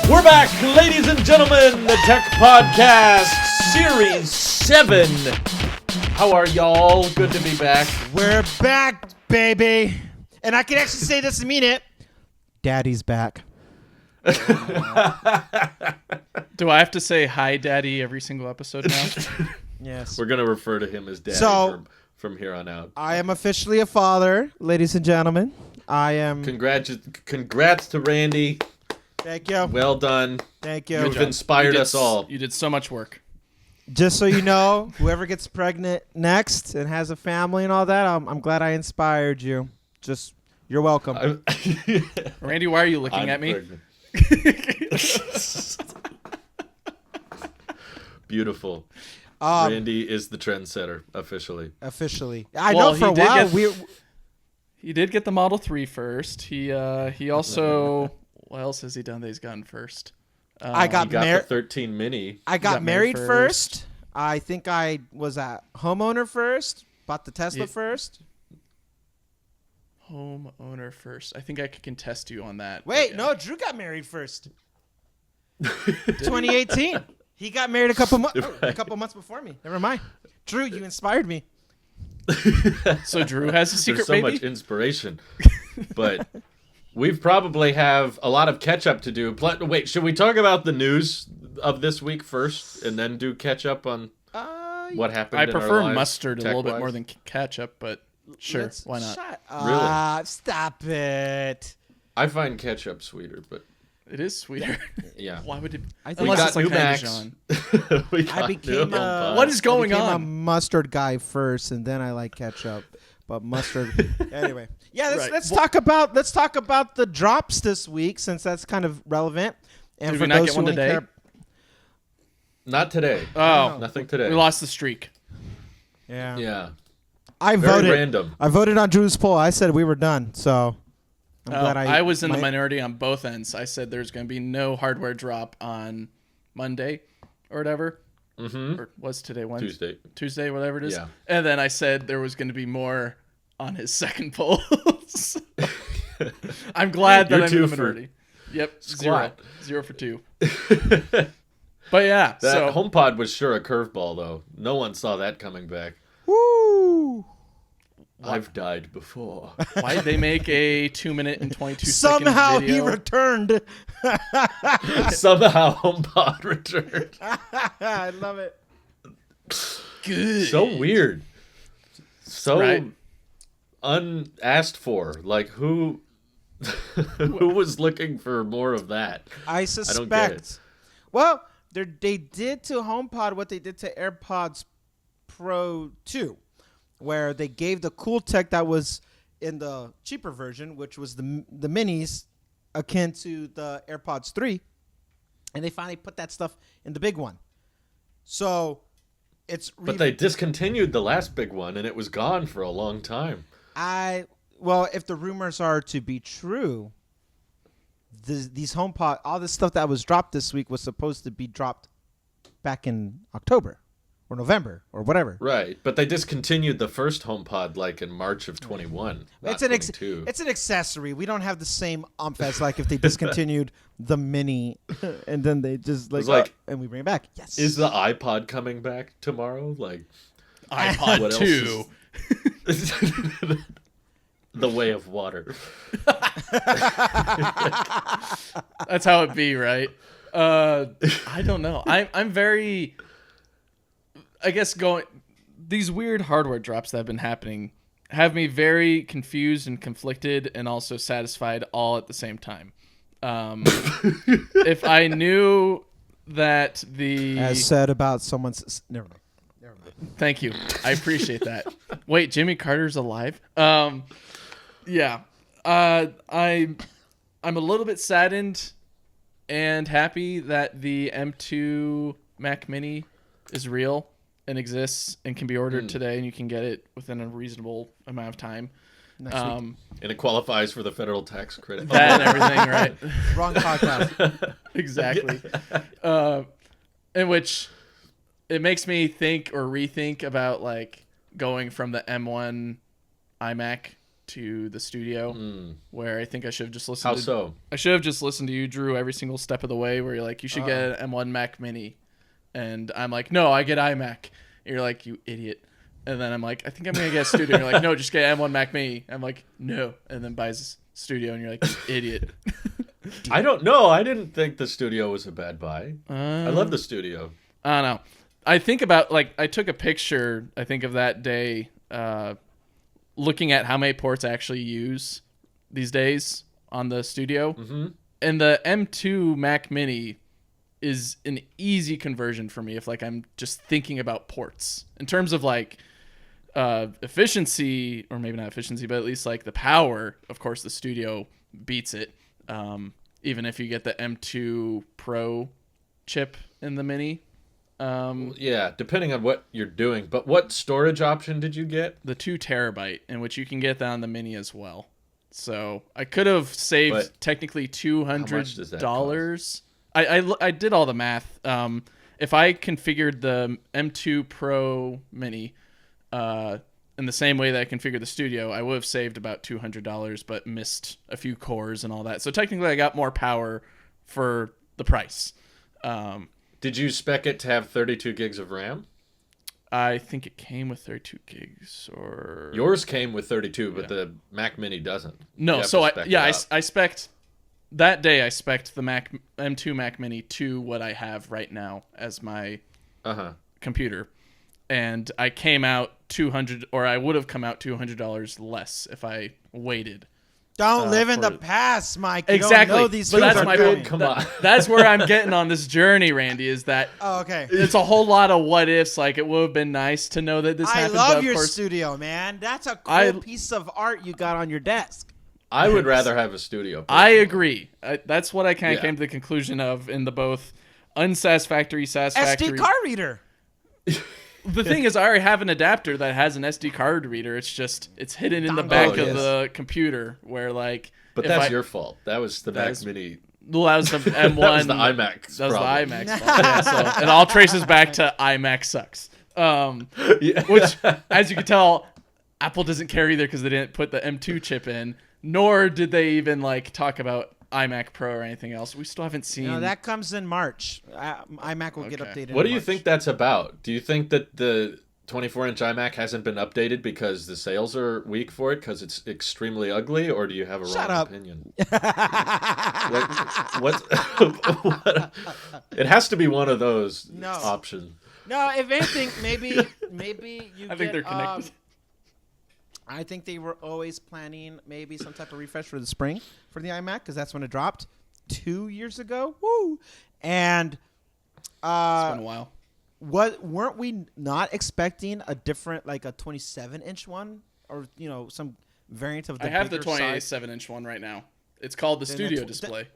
We're back, ladies and gentlemen, the Tech Podcast, Series 7. How are y'all? Good to be back. We're back, baby. And I can actually say this and mean it. Daddy's back. Do I have to say hi, Daddy, every single episode now? Yes. We're going to refer to him as Daddy from here on out. I am officially a father, ladies and gentlemen. I am... Congrats to Randy. Thank you. Well done. Thank you. You've inspired us all. You did so much work. Just so you know, whoever gets pregnant next and has a family and all that, I'm glad I inspired you. You're welcome. Randy, why are you looking at me? Beautiful. Randy is the trendsetter, officially. I know for a while. He did get the Model 3 first. He also... What else has he done that he's gotten first? I got the 13 Mini. I got married first. I think I was a homeowner first. Bought the Tesla first. Homeowner first. I think I could contest you on that. Wait, no, Drew got married first. 2018. He got married a couple months before me. Never mind. Drew, you inspired me. So Drew has a secret There's so baby? much inspiration. But we probably have a lot of catch-up to do. Wait, should we talk about the news of this week first and then do catch-up on what happened I in our prefer lives, mustard a little bit tech-wise? more than ketchup, but sure, why not? Really? Stop it. I find ketchup sweeter, but... It is sweeter. Yeah. Why would it? got Unless it's like new Macs. Parmesan. I became What is going I became on? a mustard guy first, and then I like ketchup. But mustard. Anyway, yeah. Let's talk about the drops this week, since that's kind of relevant. And Did for we not those get who one ain't today? care- Not today. Oh, Nothing today. we lost the streak. Yeah. Yeah. I Very voted. random. I voted on Drew's poll. I said we were done. So I'm glad I was in the minority on both ends. I said there's going to be no hardware drop on Monday or whatever. Mm-hmm. Or was today Wednesday? Tuesday, whatever it is. Yeah. And then I said there was going to be more on his second poll. I'm glad that You're I'm in the minority. Yep. Squat. 0 for 2. But yeah. That HomePod was sure a curveball, though. No one saw that coming back. Woo! I've died before. Why did they make a 2-minute and 22-second Somehow video? he returned. Somehow HomePod returned. I love it. Good. So weird. So Right. unasked for. Like, who was looking for more of that? I suspect. don't get it. Well, they did to HomePod what they did to AirPods Pro 2, where they gave the cool tech that was in the cheaper version, which was the minis, akin to the AirPods 3, and they finally put that stuff in the big one. So it's But they discontinued the last big one, and it was gone for a long time. Well, if the rumors are to be true, these HomePod, all this stuff that was dropped this week was supposed to be dropped back in October or November or whatever. Right, but they discontinued the first HomePod like in March of 21. It's It's an accessory. We don't have the same umph as like if they discontinued the Mini and then they just and we bring it back. Yes. Is the iPod coming back tomorrow? Like iPod what 2. else the way of water. That's how it be, right? I don't know. I'm very... I guess these weird hardware drops that have been happening have me very confused and conflicted and also satisfied all at the same time. If I knew that as said about someone's... Never mind. Thank you. I appreciate that. Wait, Jimmy Carter's alive? Yeah. I'm a little bit saddened and happy that the M2 Mac Mini is real and exists and can be ordered today, and you can get it within a reasonable amount of time. Next week. And it qualifies for the federal tax credit. That and everything, right? Wrong podcast. Exactly. In which it makes me think or rethink about like going from the M1 iMac to the studio, where I think I should have just listened. How so? I should have just listened to you, Drew, every single step of the way. Where you're like, you should get an M1 Mac Mini, and I'm like, no, I get iMac. And you're like, you idiot. And then I'm like, I think I'm gonna get a studio. And you're like, no, just get M1 Mac Mini. I'm like, no, and then buys studio, and you're like, you idiot. I don't know. I didn't think the studio was a bad buy. I love the studio. I don't know. I think about, like, I took a picture, I think, of that day, looking at how many ports I actually use these days on the studio. Mm-hmm. And the M2 Mac Mini is an easy conversion for me if, like, I'm just thinking about ports. In terms of, like, efficiency, or maybe not efficiency, but at least, like, the power, of course, the studio beats it. Even if you get the M2 Pro chip in the Mini. Yeah, depending on what you're doing. But what storage option did you get? The 2 terabyte, in which you can get that on the Mini as well. So I could have saved technically $200. I did all the math. If I configured the M2 Pro Mini in the same way that I configured the studio, I would have saved about $200, but missed a few cores and all that. So technically, I got more power for the price. Did you spec it to have 32 gigs of RAM? I think it came with 32 gigs, or yours came with 32, but the Mac Mini doesn't. No, so I spec'd that day. I spec'd the M2 Mac Mini to what I have right now as my computer, and I came out $200, or I would have come out $200 less if I waited. Don't live in the past, Mike. You exactly. Don't know these but that's my coming. Come on. That's where I'm getting on this journey, Randy. Is that? Oh, okay. It's a whole lot of what ifs. Like, it would have been nice to know that this happened. I love but your course, studio, man. That's a cool piece of art you got on your desk. I would rather have a studio. Personally. I agree. That's what I kind of came to the conclusion of in the both unsatisfactory, satisfactory. SD card reader. The thing is, I already have an adapter that has an SD card reader. It's just it's hidden in the back of the computer, where like. But that's your fault. That was the Mac Mini. Well, that was the M1. That was the iMac. That was the iMac's fault. Yeah, so it all traces back to iMac sucks. Which, as you can tell, Apple doesn't care either because they didn't put the M2 chip in, nor did they even like talk about iMac Pro or anything else. We still haven't seen. No, that comes in March. iMac will get updated. What do you March. think that's about? Do you think that the 24-inch iMac hasn't been updated because the sales are weak for it because it's extremely ugly, or do you have a wrong opinion? What? It has to be one of those options. No, if anything, maybe you. I think they're connected. I think they were always planning maybe some type of refresh for the spring for the iMac because that's when it dropped 2 years ago. Woo! And it's been a while. What weren't we not expecting a different, like a 27-inch one, or some variant of the? I have the bigger 27-inch one right now. It's called the Studio Display.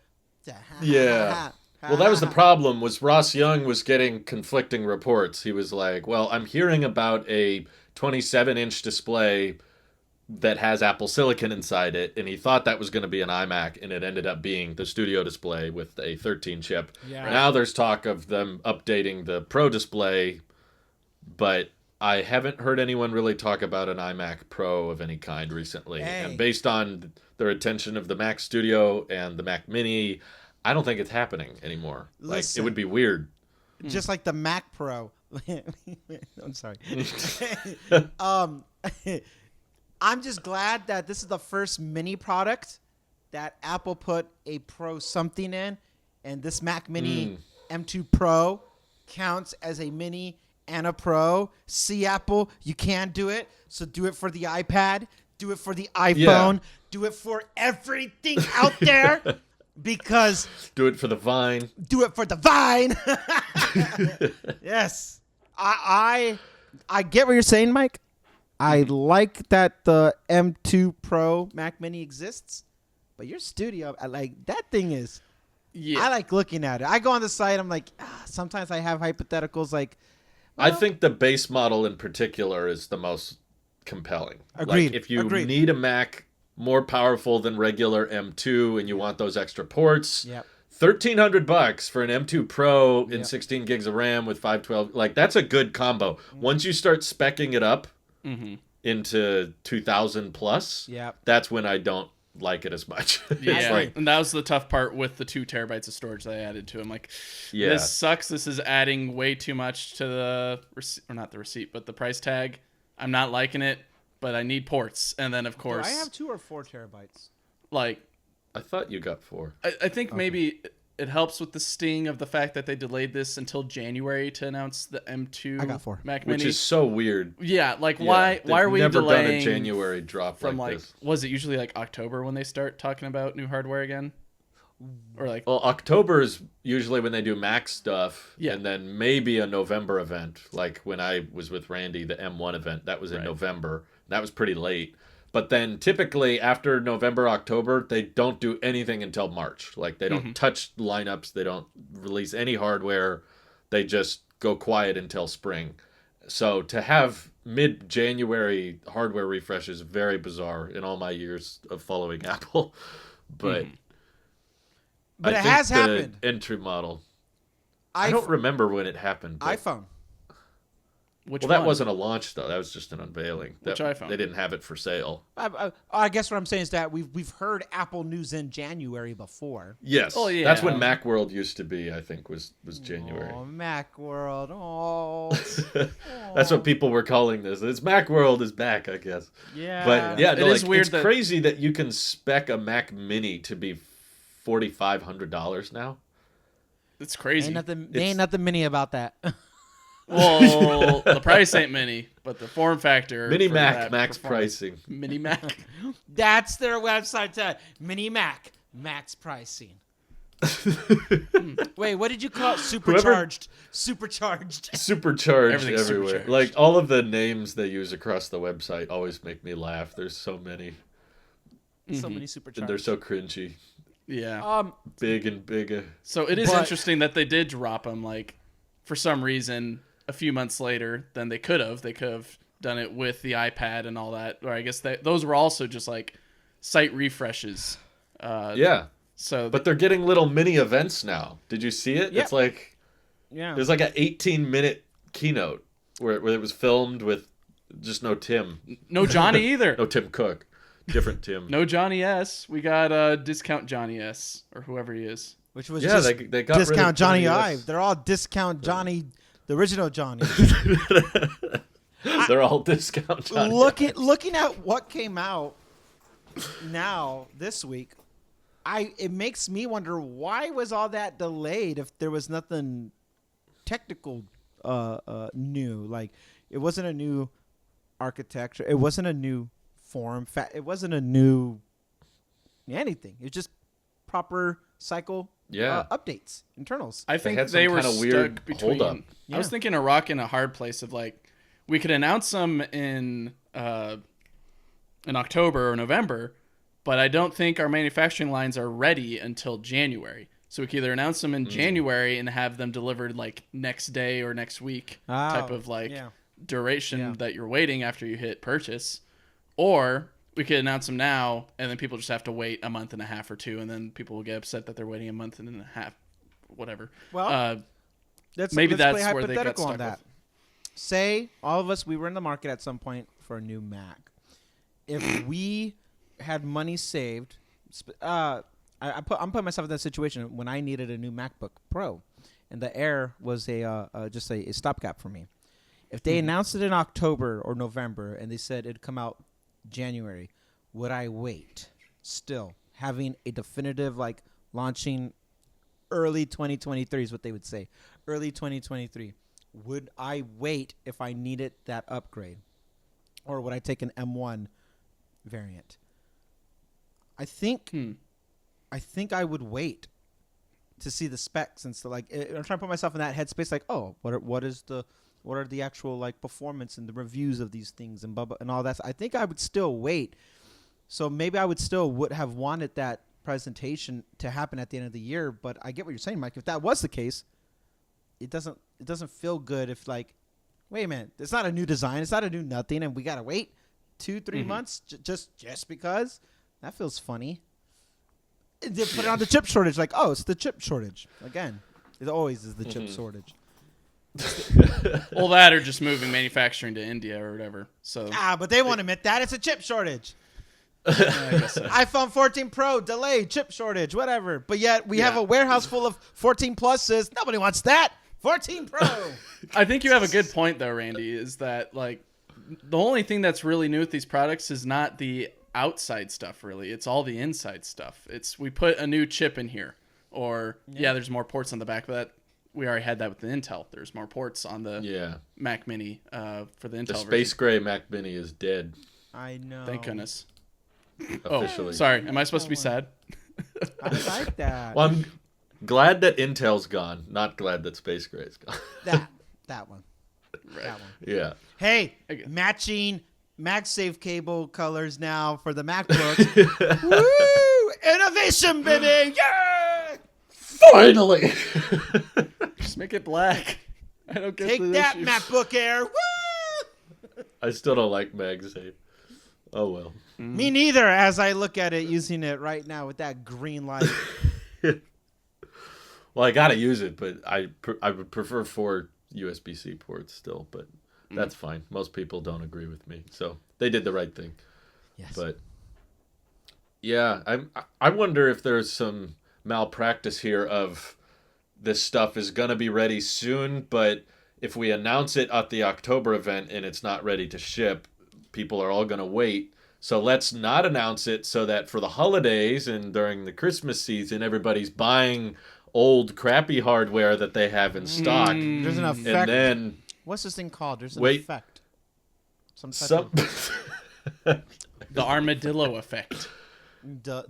Yeah. Well, that was the problem. Was Ross Young was getting conflicting reports. He was like, "Well, I'm hearing about a 27-inch display that has Apple Silicon inside it," and he thought that was going to be an iMac, and it ended up being the Studio Display with a 13 chip. Yeah. Now there's talk of them updating the Pro Display, but I haven't heard anyone really talk about an iMac Pro of any kind recently. Hey. And based on their attention of the Mac Studio and the Mac Mini, I don't think it's happening anymore. Listen, it would be weird. Just like the Mac Pro. I'm sorry. I'm just glad that this is the first mini product that Apple put a Pro something in, and this Mac Mini M2 Pro counts as a mini and a Pro. See, Apple, you can do it. So do it for the iPad, do it for the iPhone, do it for everything out there. Because do it for the Vine. Do it for the Vine. Yes, I get what you're saying, Mike. I like that the M2 Pro Mac Mini exists, but your studio, I like that thing is. Yeah. I like looking at it. I go on the site. I'm like, sometimes I have hypotheticals like. Well, I think the base model in particular is the most compelling. Agreed. Like if you need a Mac more powerful than regular M2 and you want those extra ports, $1,300 for an M2 Pro in 16 gigs of RAM with 512, like that's a good combo. Once you start speccing it up, into 2000 plus, Yep. that's when I don't like it as much. Yeah, It's like, and that was the tough part with the 2 terabytes of storage that I added to. I'm like, yeah, this sucks. This is adding way too much to the receipt, or not the receipt, but the price tag. I'm not liking it, but I need ports. And then of Do course, I have 2 or 4 terabytes? like, I thought you got 4. I think maybe it helps with the sting of the fact that they delayed this until January to announce the M2 I got 4. Mac Which Mini. is so weird. Yeah, like Yeah, why they've are we never delaying done a January drop from like like this? was it usually like October when they start talking about new hardware again? Or like Well, October is usually when they do Mac stuff, Yeah. and then maybe a November event. Like when I was with Randy, the M1 event, that was in Right. November. That was pretty late. But then typically after November, October, they don't do anything until March. Like they don't touch lineups, they don't release any hardware. They just go quiet until spring. So to have mid-January hardware refresh is very bizarre in all my years of following Apple. But But I it think has the happened. entry model. I don't remember when it happened. But, iPhone. which well, that one? wasn't a launch though. That was just an unveiling. Which That, iPhone? They didn't have it for sale. I guess what I'm saying is that we've heard Apple news in January before. Yes. Oh, yeah. That's when Macworld used to be. I think was January. Oh, Macworld. Oh. That's what people were calling this. It's Macworld is back, I guess. Yeah. But yeah, It no, is like, weird it's that- crazy that you can spec a Mac Mini to be $4,500 now. It's crazy. Ain't nothing mini about that. Well, the price ain't mini, but the form factor. Mini for Mac, that max performance- pricing. Mini Mac. That's their website. Mini Mac, max pricing. Wait, what did you call it? Supercharged. Supercharged. Supercharged Everything's everywhere. supercharged. Like all of the names they use across the website always make me laugh. There's so many, So many supercharged. and they're so cringy. Yeah. Big and bigger. So it is But- interesting that they did drop them, like, for some reason, a few months later than they could have. They could have done it with the iPad and all that. Or I guess those were also just, like, site refreshes. Yeah, So, but they're getting little mini events now. Did you see it? Yep. It's like Yeah. there's like an 18-minute keynote where it was filmed with just no Tim, no Johnny either. no Tim Cook, different Tim. No Johnny S. We got discount Johnny S. or whoever he is. Which was Yeah, just they got rid of discount Johnny S. Ive. They're all discount Johnny, the original Johnny. They're all discount Johnny. looking at what came out now this week, it makes me wonder why was all that delayed if there was nothing technical new. Like it wasn't a new architecture, it wasn't a new form, it wasn't a new anything. It was just proper cycle updates, internals. I think had some they were kinda weird stuck between. holdup. I was thinking a rock and a hard place of like, we could announce them in October or November, but I don't think our manufacturing lines are ready until January. So we could either announce them in January and have them delivered like next day or next week type of like duration that you're waiting after you hit purchase, or we could announce them now and then people just have to wait a month and a half or 2, and then people will get upset that they're waiting a month and a half, whatever. Well, let's maybe play that's where they got hypothetical stuck on that. with. Say all of us, we were in the market at some point for a new Mac. If we had money saved, I'm putting myself in that situation when I needed a new MacBook Pro, and the Air was just a stopgap for me. If they announced it in October or November and they said it'd come out January, would I wait? Still having a definitive like launching early 2023 is what they would say. Early 2023. Would I wait if I needed that upgrade? Or would I take an M1 variant? I think I would wait to see the specs and stuff. Like I'm trying to put myself in that headspace. Like, oh, what are the actual like performance and the reviews of these things and blah, blah, and all that. I think I would still wait. So maybe I would have wanted that presentation to happen at the end of the year. But I get what you're saying, Mike. If that was the case, it doesn't feel good if like, wait a minute, it's not a new design, it's not a new nothing, and we gotta wait 2-3 months just because. That feels funny. They put it on the chip shortage, like, oh, it's the chip shortage again. It always is the chip shortage. Well, that or just moving manufacturing to India or whatever. So But they won't admit that. It's a chip shortage. I guess so. iPhone 14 Pro delayed, chip shortage, whatever. But yet we have a warehouse full of 14 pluses. Nobody wants that. 14 Pro. I think you have a good point though, Randy. Is that like the only thing that's really new with these products is not the outside stuff. Really, it's all the inside stuff. It's we put a new chip in here, or there's more ports on the back, but that we already had that with the Intel. There's more ports on the Mac Mini for the Intel. The space gray Mac Mini is dead. I know. Thank goodness. Officially. Oh, sorry. Am I supposed to be sad? I like that. Well, I'm glad that Intel's gone. Not glad that space gray's gone. that one. Right. That one. Yeah. Hey, matching MagSafe cable colors now for the MacBooks. Woo! Innovation, baby! Yeah! Finally. Just make it black. I don't get Take the that, issue. MacBook Air! Woo! I still don't like MagSafe. Oh well. Me neither, as I look at it, using it right now with that green light. Well, I gotta use it, but I would prefer 4 USB-C ports still, but that's fine. Most people don't agree with me, so they did the right thing. Yes. But yeah, I wonder if there's some malpractice here of this stuff is gonna be ready soon, but if we announce it at the October event and it's not ready to ship, people are all gonna wait. So let's not announce it so that for the holidays and during the Christmas season, everybody's buying old crappy hardware that they have in stock. There's an effect. And then What's this thing called? There's an Wait. effect. Some The armadillo effect. the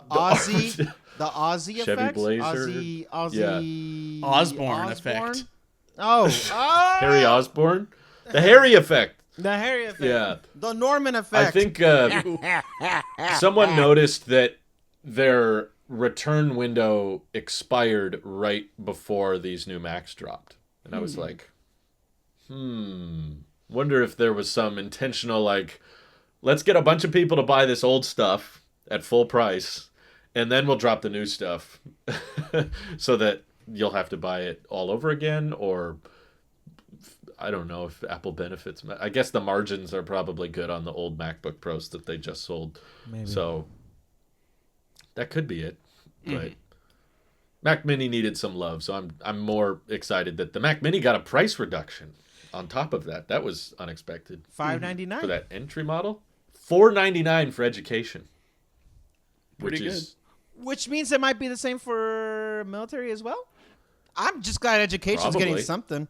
Aussie Chevy effect. Blazer. Aussie Osborne effect. Oh, Harry Osborn? The Harry effect. The Harry effect. Yeah. The Norman effect. I think someone noticed that their return window expired right before these new Macs dropped. And I was like, wonder if there was some intentional, like, let's get a bunch of people to buy this old stuff at full price, and then we'll drop the new stuff so that you'll have to buy it all over again, or I don't know if Apple benefits. I guess the margins are probably good on the old MacBook Pros that they just sold. Maybe. So that could be it. But Mac Mini needed some love, so I'm more excited that the Mac Mini got a price reduction on top of that. That was unexpected. $599 For that entry model. $499 for education. Pretty good. Which means it might be the same for military as well. I'm just glad education's getting Probably. something.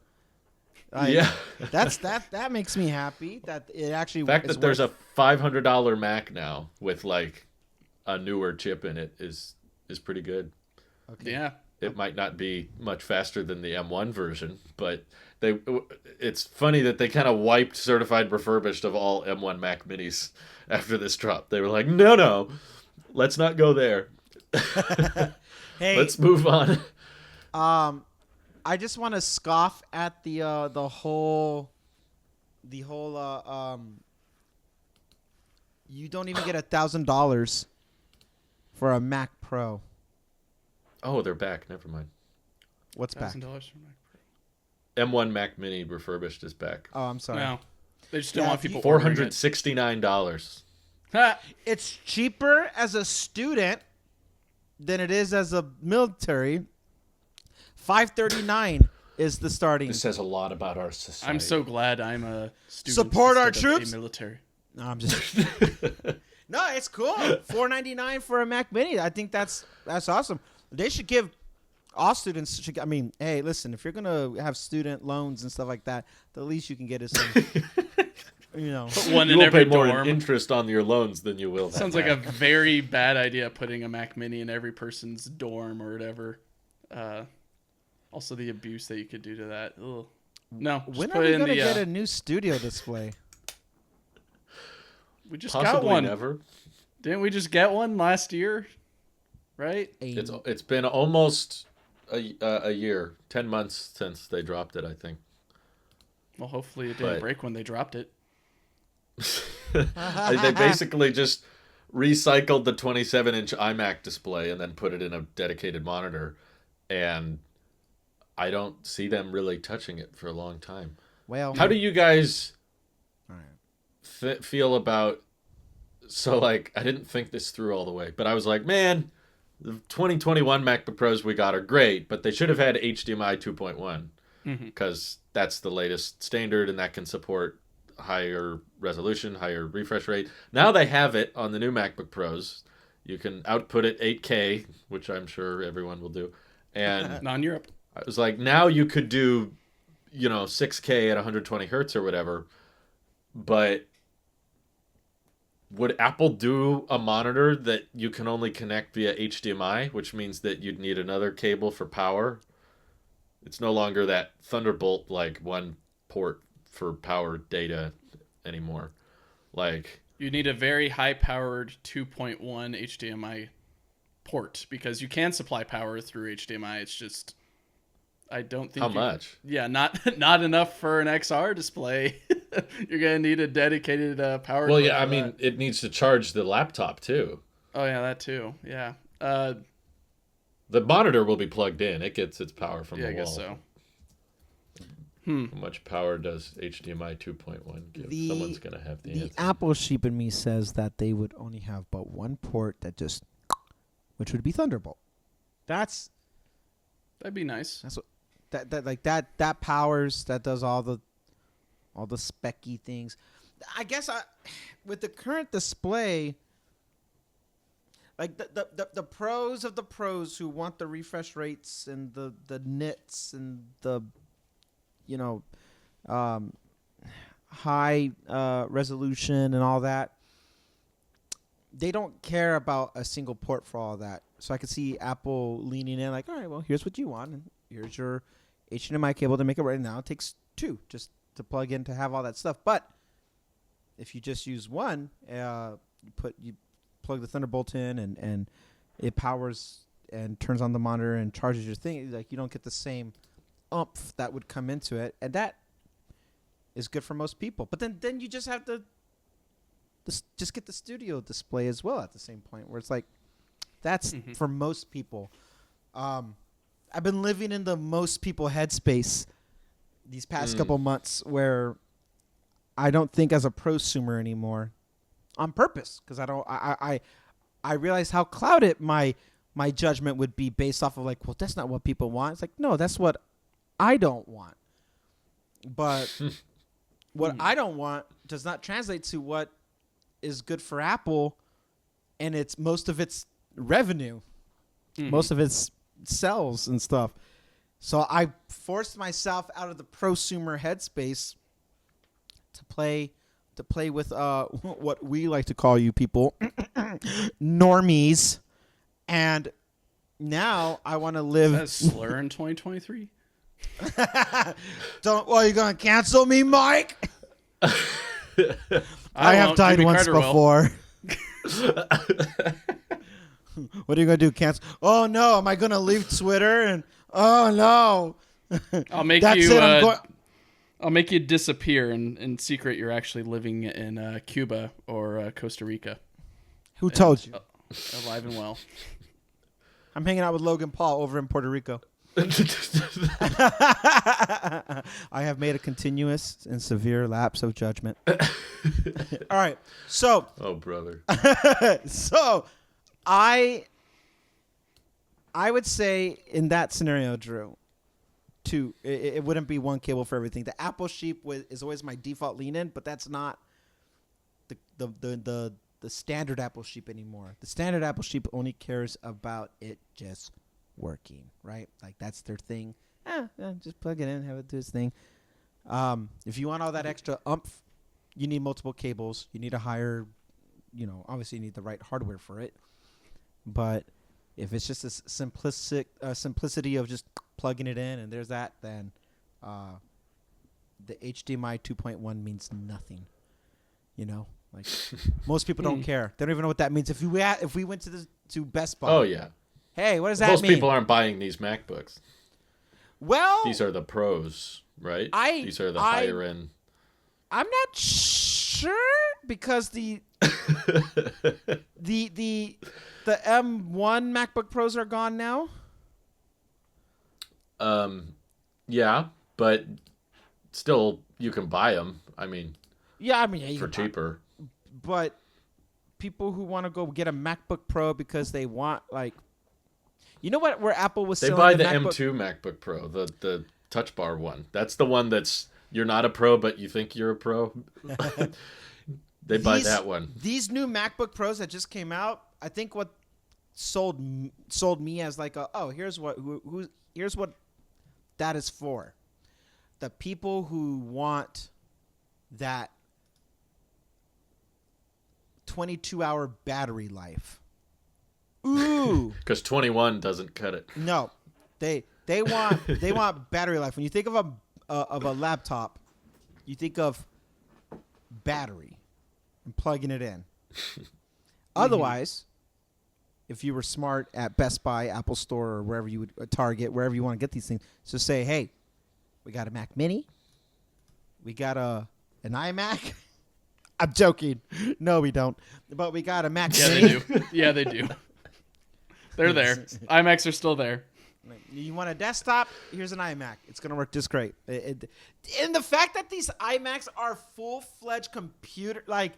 Yeah. That makes me happy that it actually. The fact is that there's worth- a $500 Mac now with like a newer chip in it is pretty good. Okay. Yeah. It might not be much faster than the M1 version, but it's funny that they kind of wiped certified refurbished of all M1 Mac Minis after this drop. They were like, no, let's not go there. Hey, Let's move on. I just want to scoff at the whole you don't even get $1,000 for a Mac Pro. Oh, they're back. Never mind. What's back? $1,000 for Mac M1 Mac Mini refurbished is back. Oh, I'm sorry. No, they just don't Yeah, want if you- people ordering it. $469. Ha! It's cheaper as a student than it is as a military. $539 is the starting. This says a lot about our society. I'm so glad I'm a student. Support our instead of troops? A military. No, I'm just. No, it's cool. $499 for a Mac Mini. I think that's awesome. They should give all students. I mean, hey, listen, if you're gonna have student loans and stuff like that, the least you can get is some. Put one You in will every pay more dorm. in interest on your loans than you will. that Sounds like a Mac. very bad idea putting a Mac Mini in every person's dorm or whatever. Also, the abuse that you could do to that. Ugh. No, just When are put we it in gonna the. get a new studio display? We just got Possibly one. never. Didn't we just get one last year? Right? It's been almost a year, 10 months since they dropped it, I think. Well, hopefully it didn't But- break when they dropped it. They basically just recycled the 27-inch iMac display and then put it in a dedicated monitor. And I don't see them really touching it for a long time. Well, How do you guys all right. feel about? So like, I didn't think this through all the way, but I was like, man, the 2021 MacBook Pros we got are great, but they should have had HDMI 2.1 because that's the latest standard and that can support higher resolution, higher refresh rate. Now they have it on the new MacBook Pros. You can output it 8K, which I'm sure everyone will do. And Not in Europe. I was like, now you could do, 6K at 120 hertz or whatever. But would Apple do a monitor that you can only connect via HDMI, which means that you'd need another cable for power? It's no longer that Thunderbolt, like, one port for power data anymore. Like, You need a very high-powered 2.1 HDMI port because you can supply power through HDMI. It's just, I don't think how much? Yeah, not enough for an XR display. You're gonna need a dedicated power. Well, cord yeah, for I mean, that. it needs to charge the laptop too. Oh yeah, that too. Yeah. The monitor will be plugged in. It gets its power from Yeah, the I wall. guess so. How much power does HDMI 2.1 give? Someone's going to have the The answer. Apple sheep in me says that they would only have but one port that just, which would be Thunderbolt. That's That'd be nice. what that powers, that does all the specky things. I guess with the current display, like the pros of the pros who want the refresh rates and the nits and the high resolution and all that, they don't care about a single port for all that. So I could see Apple leaning in like, all right, well, here's what you want, and here's your HDMI cable to make it right now. It takes two just to plug in to have all that stuff. But if you just use one, you plug the Thunderbolt in and it powers and turns on the monitor and charges your thing. Like, you don't get the same oomph that would come into it, and that is good for most people. But then you just have to just get the studio display as well at the same point, where it's like that's for most people. I've been living in the most people headspace these past couple months, where I don't think as a prosumer anymore, on purpose, because I realize how clouded my judgment would be based off of like, well, that's not what people want. It's like, no, that's what I don't want. But what I don't want does not translate to what is good for Apple, and it's most of its revenue, most of its sales and stuff. So I forced myself out of the prosumer headspace to play with what we like to call you people normies, and now I want to live. That's a slur in 2023. Well, you gonna cancel me, Mike? I have won't. died Jimmy once Carter will. before. What are you gonna do? Cancel? Oh no! Am I gonna leave Twitter? And oh no! I'll make That's you. it. I'll make you disappear, and in secret, you're actually living in Cuba or Costa Rica, Who told you? alive and well. I'm hanging out with Logan Paul over in Puerto Rico. I have made a continuous and severe lapse of judgment. All right, so Oh, brother. so I would say in that scenario, Drew, two. It wouldn't be one cable for everything. The Apple sheep is always my default lean in, but that's not the standard Apple sheep anymore. The standard Apple sheep only cares about it just working, right? Like, that's their thing. Just plug it in, have it do its thing. If you want all that extra oomph, you need multiple cables. You need a higher, obviously you need the right hardware for it. But if it's just a simplicity of just plugging it in and there's that, then the HDMI 2.1 means nothing. Like, most people don't care. They don't even know what that means. If we went to Best Buy. Oh, yeah. Hey, what does that Most mean? people aren't buying these MacBooks. Well, These are the pros, right? These are the higher end. I'm not sure, because the M1 MacBook Pros are gone now. Yeah, but still, you can buy them. I mean, Yeah, I mean, yeah, you for can buy- cheaper. but people who want to go get a MacBook Pro because they want like, you know what? Where Apple was They selling buy the the MacBook. M2 MacBook Pro, the Touch Bar one. That's the one that's you're not a pro, but you think you're a pro. They buy that one. These new MacBook Pros that just came out, I think what sold me as like here's what that is for. The people who want that 22-hour battery life. Ooh. Because 21 doesn't cut it. No. They want battery life. When you think of a laptop, you think of battery and plugging it in. Otherwise, if you were smart at Best Buy, Apple Store, or wherever you would Target, wherever you want to get these things, just say, hey, we got a Mac Mini, we got an iMac. I'm joking. No, we don't. But we got a Mac Yeah, Mini. they do. Yeah, they do. They're there. iMacs are still there. You want a desktop? Here's an iMac. It's going to work just great. And the fact that these iMacs are full-fledged computer, like,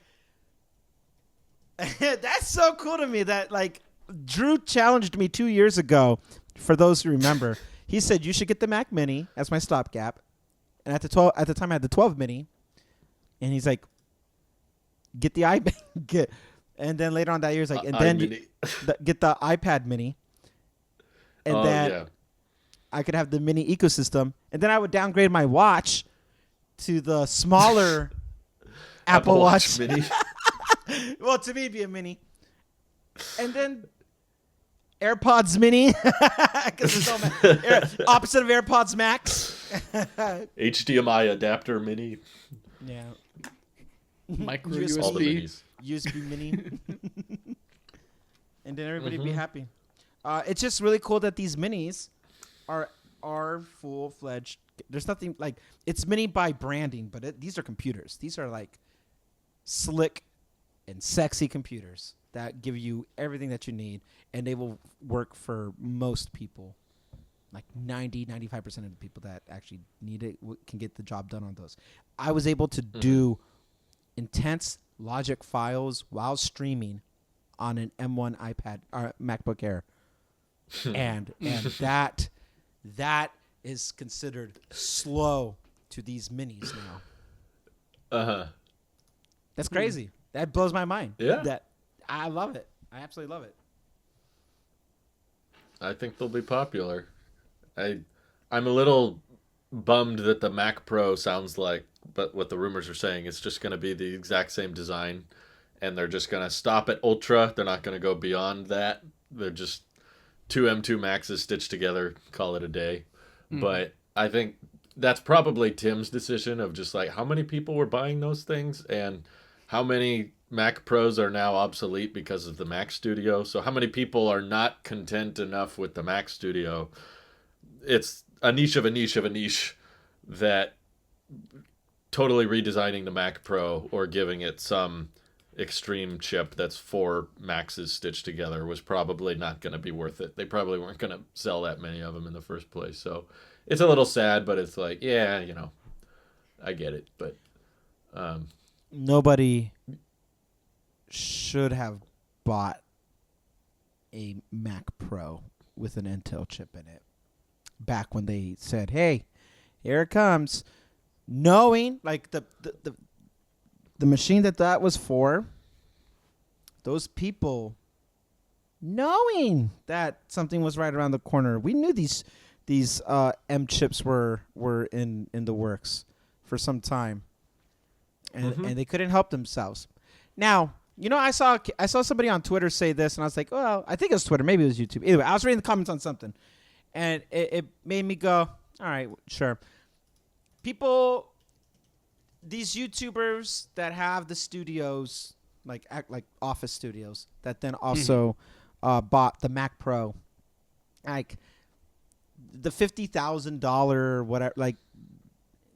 that's so cool to me that, like, Drew challenged me 2 years ago, for those who remember. He said, you should get the Mac Mini as my stopgap. And at the time, I had the 12 Mini. And he's like, get the iMac. And then later on that year, he's like, and then get the iPad Mini. And then I could have the mini ecosystem. And then I would downgrade my watch to the smaller Apple Watch Mini. Well, to me, it'd be a mini. And then AirPods Mini. 'Cause it's opposite of AirPods Max. HDMI adapter mini. Yeah. Micro USB. All the USB. minis. USB Mini. And then everybody be happy. It's just really cool that these minis are full-fledged. There's nothing like it's mini by branding, but these are computers. These are like slick and sexy computers that give you everything that you need, and they will work for most people. Like 95% of the people that actually need it can get the job done on those. I was able to do intense logic files while streaming on an M1 iPad or MacBook Air. and that is considered slow to these minis now. Uh-huh. That's crazy. That blows my mind. Yeah. That I love it. I absolutely love it. I think they'll be popular. I'm a little bummed that the Mac Pro sounds like, but what the rumors are saying, it's just going to be the exact same design, and they're just going to stop at Ultra. They're not going to go beyond that. They're just two M2 Maxes stitched together, call it a day. But I think that's probably Tim's decision of just like how many people were buying those things and how many Mac Pros are now obsolete because of the Mac Studio. So how many people are not content enough with the Mac Studio? It's a niche of a niche of a niche that totally redesigning the Mac Pro or giving it some extreme chip that's 4 Maxes stitched together was probably not going to be worth it. They probably weren't going to sell that many of them in the first place. So it's a little sad, but it's like, yeah, you know, I get it. But Nobody should have bought a Mac Pro with an Intel chip in it back when they said, hey, here it comes. Knowing, like, the machine that was for, those people knowing that something was right around the corner. We knew these M chips were in the works for some time, and they couldn't help themselves. Now, you know, I saw somebody on Twitter say this, and I was like, well, I think it was Twitter, maybe it was YouTube. Anyway, I was reading the comments on something, and it made me go, all right, sure. People, these YouTubers that have the studios, like office studios, that then also bought the Mac Pro, like the $50,000 whatever, like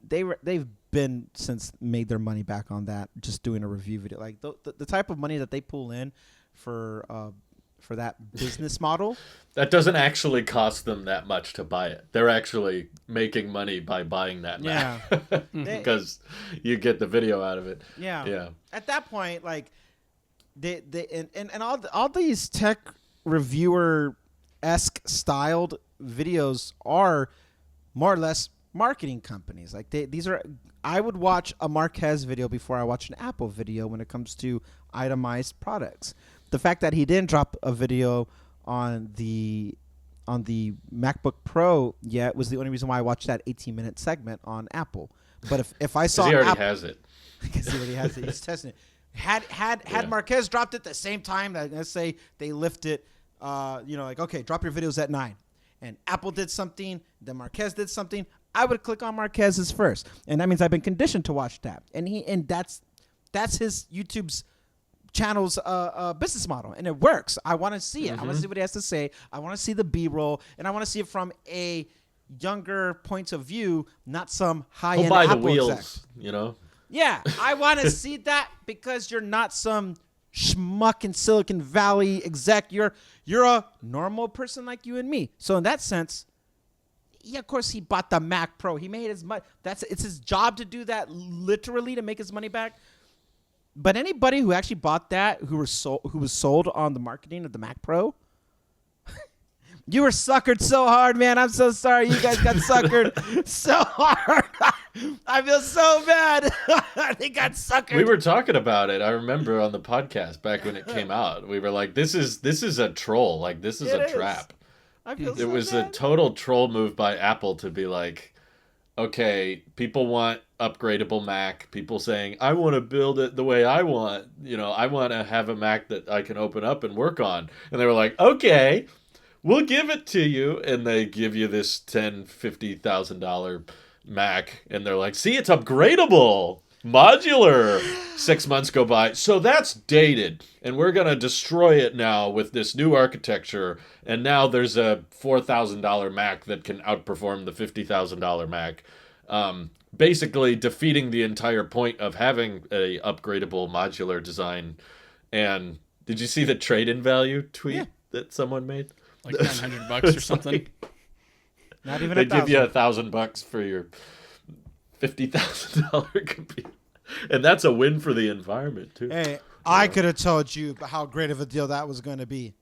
they've been since made their money back on that, just doing a review video. Like the type of money that they pull in for for that business model. That doesn't actually cost them that much to buy it. They're actually making money by buying that Mac. Yeah. Because you get the video out of it. Yeah. Yeah. At that point, like they and all these tech reviewer-esque styled videos are more or less marketing companies. Like these are. I would watch a Marquez video before I watch an Apple video when it comes to itemized products. The fact that he didn't drop a video on the MacBook Pro yet was the only reason why I watched that 18-minute segment on Apple. But if I saw he already has it. Because he already has it. He's testing it. Had Marquez dropped it the same time, let's say they lift it, like, okay, drop your videos at 9. And Apple did something, then Marquez did something, I would click on Marquez's first. And that means I've been conditioned to watch that. And that's his YouTube's channel's business model. And it works. I want to see it. I want to see what he has to say. I want to see the B-roll. And I want to see it from a younger point of view, not some high-end He'll buy Apple the wheels, exec. Yeah, I want to see that because you're not some schmuck in Silicon Valley exec. You're a normal person like you and me. So in that sense, yeah, of course he bought the Mac Pro. He made his money. It's his job to do that, literally, to make his money back. But anybody who actually bought that, who was sold on the marketing of the Mac Pro, you were suckered so hard, man. I'm so sorry. You guys got suckered so hard. I feel so bad. They got suckered. We were talking about it. I remember on the podcast back when it came out. We were like, "This is a troll. Like this is a trap." I feel It so was bad. a total troll move by Apple to be like, "Okay, people want upgradable Mac. People saying I want to build it the way I want. I want to have a Mac that I can open up and work on." And they were like, "Okay, we'll give it to you." And they give you this $50,000 Mac, and they're like, "See, it's upgradable, modular." 6 months go by, so that's dated, and we're gonna destroy it now with this new architecture. And now there's a $4,000 Mac that can outperform the $50,000 Mac, basically defeating the entire point of having a upgradable modular design. And did you see the trade-in value tweet that someone made? Like $900 or something. Like, Not even they $1,000. give you $1,000 for your $50,000 computer, and that's a win for the environment too. Hey, I could have told you how great of a deal that was going to be.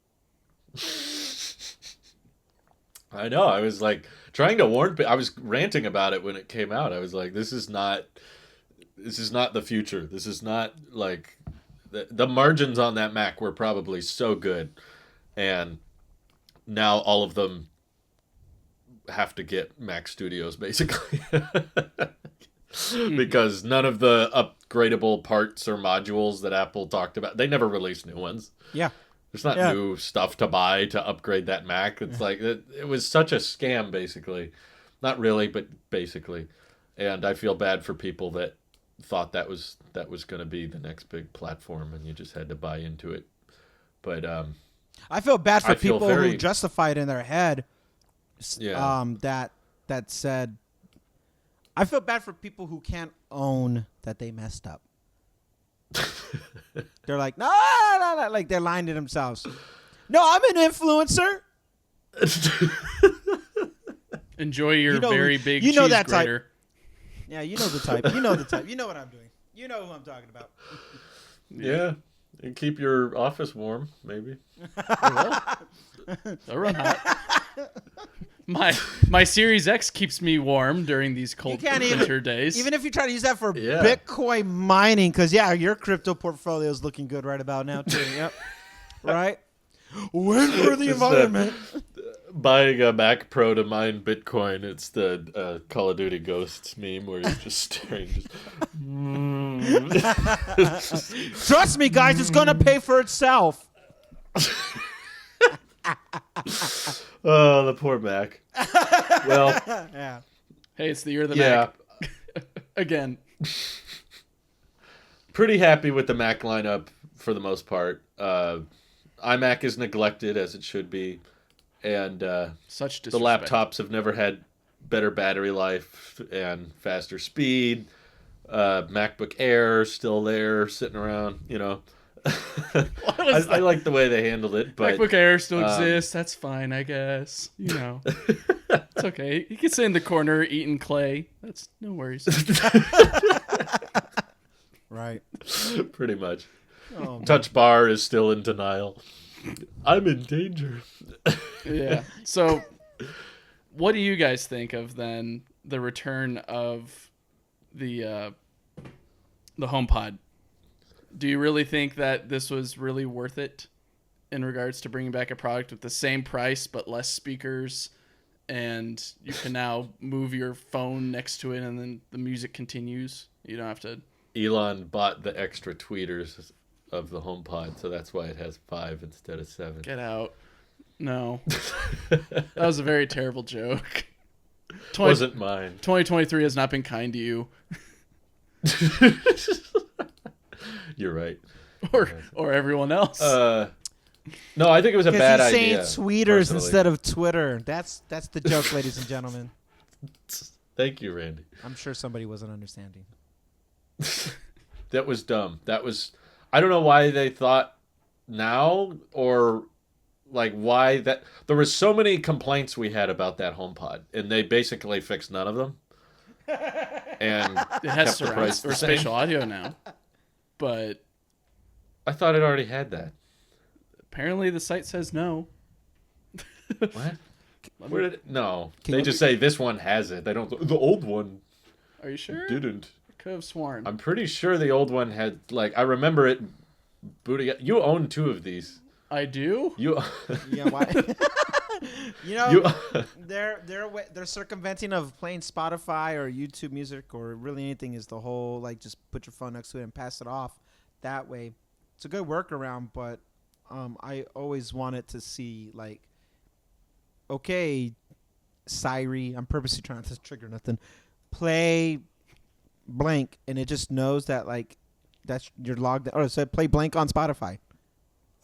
I know. I was like trying to warn people. I was ranting about it when it came out. I was like, this is not the future. This is not like the margins on that Mac were probably so good, and now all of them have to get Mac Studios basically. Because none of the upgradable parts or modules that Apple talked about, they never released new ones. Yeah. There's not new stuff to buy to upgrade that Mac. It's like it was such a scam, basically. Not really, but basically. And I feel bad for people that thought that was going to be the next big platform, and you just had to buy into it. But I feel bad for I feel people very- who justified in their head. Yeah. That said, I feel bad for people who can't own that they messed up. They're like, no, like they're lying to themselves. No, I'm an influencer. Enjoy your You know- very big you know cheese that type. grater. Yeah, you know the type. You know the type. You know what I'm doing. You know who I'm talking about. yeah. And keep your office warm, maybe. They'll run hot. My Series X keeps me warm during these cold can't winter days. Even if you try to use that for Yeah. Bitcoin mining, because your crypto portfolio is looking good right about now too. Yep. Right. Win for the It's environment. Buying a Mac Pro to mine Bitcoin, it's the Call of Duty Ghosts meme where you're just staring. Trust me, guys, it's gonna pay for itself. Oh, the poor Mac. Well, Yeah. Hey, it's the year of the yeah, Mac. Again. pretty happy with the Mac lineup for the most part. iMac is neglected as it should be, and Such the disrespect. laptops have never had better battery life and faster speed. MacBook Air still there, sitting around, I like the way they handled it, but MacBook Air still exists. That's fine, I guess. It's okay. You can sit in the corner eating clay. That's no worries. Right. pretty much. Oh, Touch Bar is still in denial. I'm in danger. Yeah. So, what do you guys think of then the return of the HomePod? Do you really think that this was really worth it in regards to bringing back a product with the same price but less speakers, and you can now move your phone next to it and then the music continues? You don't have to. Elon bought the extra tweeters of the HomePod, so that's why it has 5 instead of 7. Get out. No. That was a very terrible joke. Wasn't mine. 2023 has not been kind to you. You're right. Or everyone else. No, I think it was a bad he's idea. saying tweeters instead of Twitter. That's the joke, ladies and gentlemen. Thank you, Randy. I'm sure somebody wasn't understanding. That was dumb. That was. I don't know why they thought now, or like why that. There were so many complaints we had about that HomePod, and they basically fixed none of them. And it has kept the price surround or the same. spatial audio now, but I thought it already had that. apparently the site says no. What? Where did it? No, Can they you- just say this one has it. They don't. The old one Are you sure? didn't. Could have sworn. I'm pretty sure the old one had, like, I remember it booting. You own 2 of these. I do. You. Yeah, why? You. They're circumventing of playing Spotify or YouTube Music or really anything is the whole like just put your phone next to it and pass it off that way. It's a good workaround, but I always wanted to see like, okay, Siri, I'm purposely trying not to trigger nothing. Play blank, and it just knows that like that's you're logged. Or it said play blank on Spotify.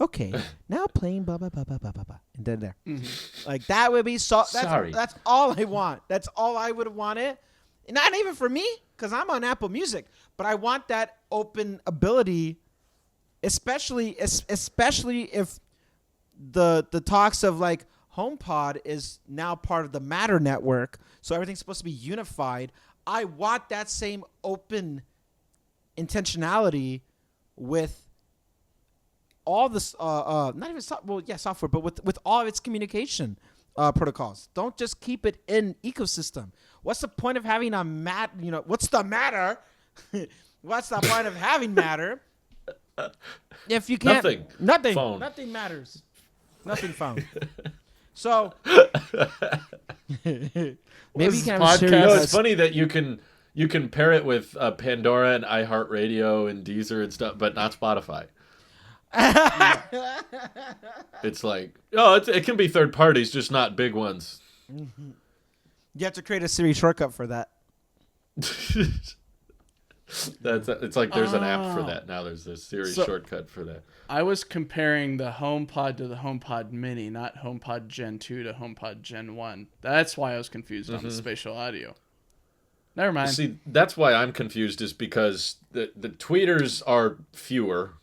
Okay, now playing blah blah blah blah blah blah blah, and then there. Mm-hmm. Like that would be so. Sorry. That's all I want. That's all I would have wanted. And not even for me, because I'm on Apple Music. But I want that open ability, especially if the talks of like HomePod is now part of the Matter network, so everything's supposed to be unified. I want that same open intentionality with all this, not even software, but with all of its communication protocols. Don't just keep it in ecosystem. What's the point of having a what's the matter? What's the point of having Matter if you can't? Nothing. Phone. Nothing matters. Nothing found. So maybe you can have a podcast? series. No, it's funny that you can pair it with Pandora and iHeartRadio and Deezer and stuff, but not Spotify. It's like, it can be third parties, just not big ones. You have to create a Siri shortcut for that. It's like there's an app for that now. There's this Siri shortcut for that. I was comparing the HomePod to the HomePod Mini, not HomePod Gen 2 to HomePod Gen 1. That's why I was confused on the spatial audio. Never mind. See, that's why I'm confused, is because the tweeters are fewer.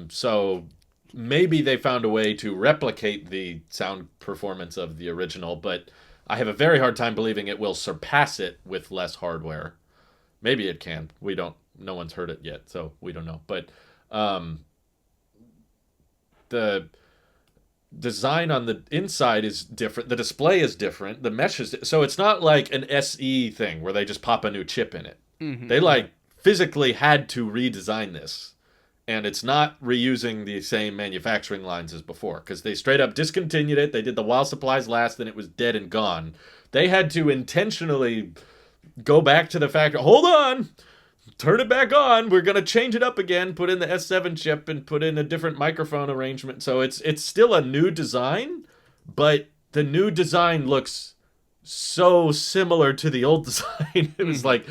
So maybe they found a way to replicate the sound performance of the original, but I have a very hard time believing it will surpass it with less hardware. Maybe it can. No one's heard it yet, so we don't know. But the design on the inside is different. The display is different. The mesh is so it's not like an SE thing where they just pop a new chip in it. Mm-hmm. They physically had to redesign this. And it's not reusing the same manufacturing lines as before, because they straight up discontinued it. They did the while supplies last, and it was dead and gone. They had to intentionally go back to the factory. Hold on, turn it back on. We're gonna change it up again. Put in the S7 chip and put in a different microphone arrangement. So it's still a new design, but the new design looks so similar to the old design. It was like.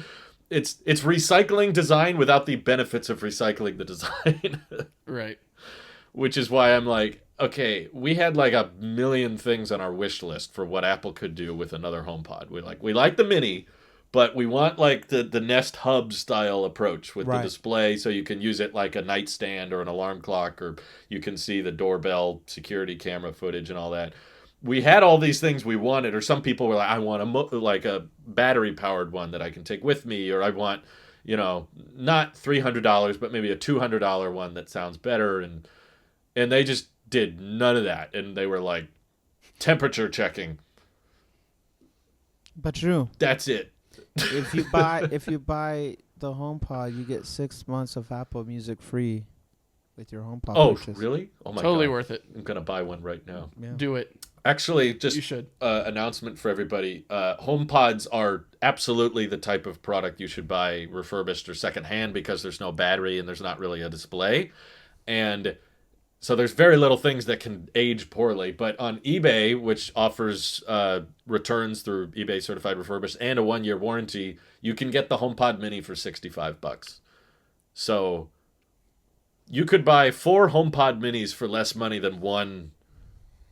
It's recycling design without the benefits of recycling the design. Right. Which is why I'm like, okay, we had like a million things on our wish list for what Apple could do with another HomePod. We like the Mini, but we want like the Nest Hub style approach with the Right. display, so you can use it like a nightstand or an alarm clock, or you can see the doorbell security camera footage and all that. We had all these things we wanted, or some people were like, I want like a battery powered one that I can take with me, or I want, not $300, but maybe a $200 one that sounds better, and they just did none of that, and they were like, temperature checking. But true. That's it. If you buy the HomePod, you get 6 months of Apple Music free with your HomePod Oh, purchase. really? Oh my Totally God. worth it. I'm gonna buy one right now. Yeah. Do it. Actually, just You should. Announcement for everybody. HomePods are absolutely the type of product you should buy refurbished or secondhand, because there's no battery and there's not really a display. And so there's very little things that can age poorly. But on eBay, which offers returns through eBay Certified Refurbished and a 1-year warranty, you can get the HomePod Mini for $65. So you could buy 4 HomePod Minis for less money than one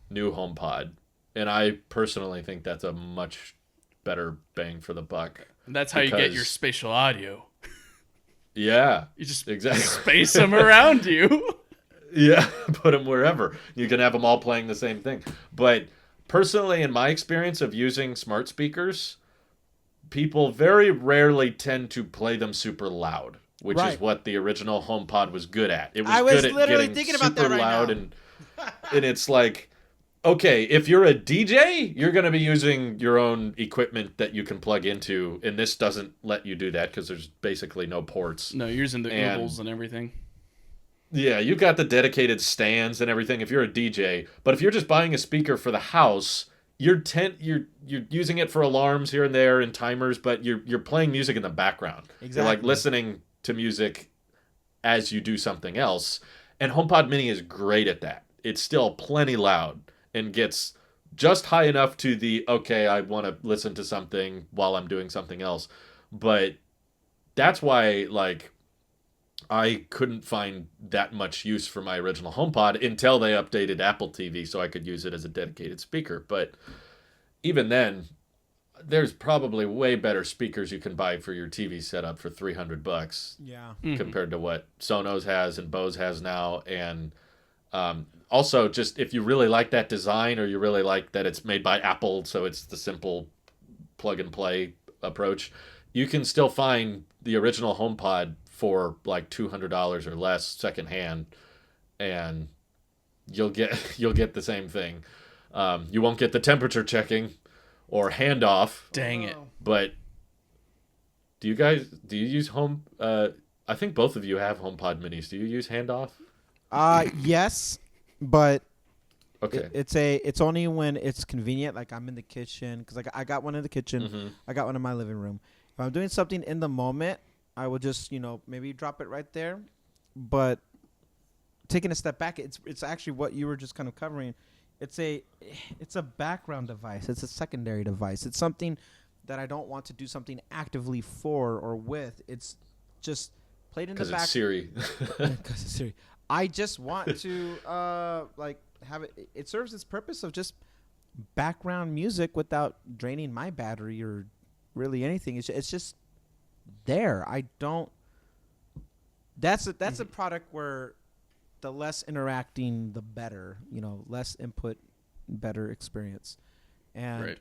new HomePod, and I personally think that's a much better bang for the buck. And that's how you get your Because- spatial audio. Yeah, You just exactly. space them around you. Yeah, put them wherever. You can have them all playing the same thing. But personally, in my experience of using smart speakers, people very rarely tend to play them super loud, which Right. is what the original HomePod was good at. It was, I was good at literally getting thinking about super that right loud, now. and it's like, okay, if you're a DJ, you're going to be using your own equipment that you can plug into, and this doesn't let you do that because there's basically no ports. No, you're using the And- oobles and everything. Yeah, you've got the dedicated stands and everything if you're a DJ, but if you're just buying a speaker for the house, you're using it for alarms here and there and timers, but you're playing music in the background. You're like Exactly. listening to music as you do something else. And HomePod Mini is great at that. It's still plenty loud and gets just high enough to the, okay, I want to listen to something while I'm doing something else. But that's why, like, I couldn't find that much use for my original HomePod until they updated Apple TV so I could use it as a dedicated speaker. But even then, there's probably way better speakers you can buy for your TV setup for $300 Yeah. compared to what Sonos has and Bose has now. And also, just if you really like that design, or you really like that it's made by Apple, so it's the simple plug and play approach, you can still find the original HomePod for like $200 or less secondhand, and you'll get the same thing. You won't get the temperature checking or handoff, Dang it. but do you use home? I think both of you have HomePod Minis. Do you use handoff? Yes, but Okay. it's only when it's convenient. Like I'm in the kitchen, because I got one in the kitchen. Mm-hmm. I got one in my living room. If I'm doing something in the moment, I will just maybe drop it right there. But taking a step back, it's actually what you were just kind of covering. It's a background device. It's a secondary device. It's something that I don't want to do something actively for or with. It's just played in the Because back. it's Siri. Because it's Siri. I just want to have it. It serves its purpose of just background music without draining my battery or really anything. It's just there. I don't. That's a product where the less interacting, the better. Less input, better experience. And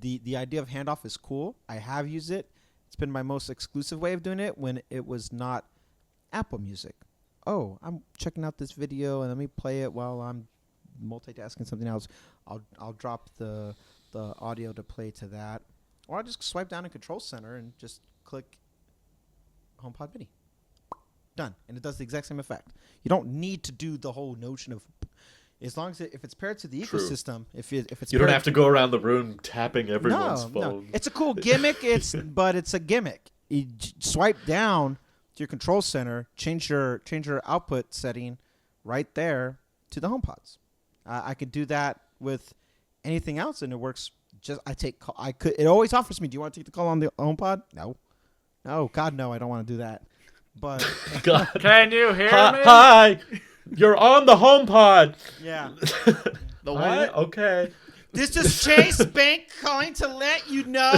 the idea of handoff is cool. I have used it. It's been my most exclusive way of doing it when it was not Apple Music. Oh, I'm checking out this video and let me play it while I'm multitasking something else. I'll drop the audio to play to that, or I'll just swipe down in Control Center and just click HomePod Mini. Done, and it does the exact same effect. You don't need to do the whole notion of, as long as if it's paired to the True. ecosystem. If it's You don't paired- have to go around the room tapping everyone's no, phone. it's a cool gimmick. But it's a gimmick. You swipe down to your Control Center, change your output setting right there to the HomePods. I could do that with anything else, and it works. It always offers me, do you want to take the call on the HomePod? No, God, no, I don't want to do that. But God. Can you hear me? Hi, you're on the HomePod. yeah, The Hi, what? okay. This is Chase Bank calling to let you know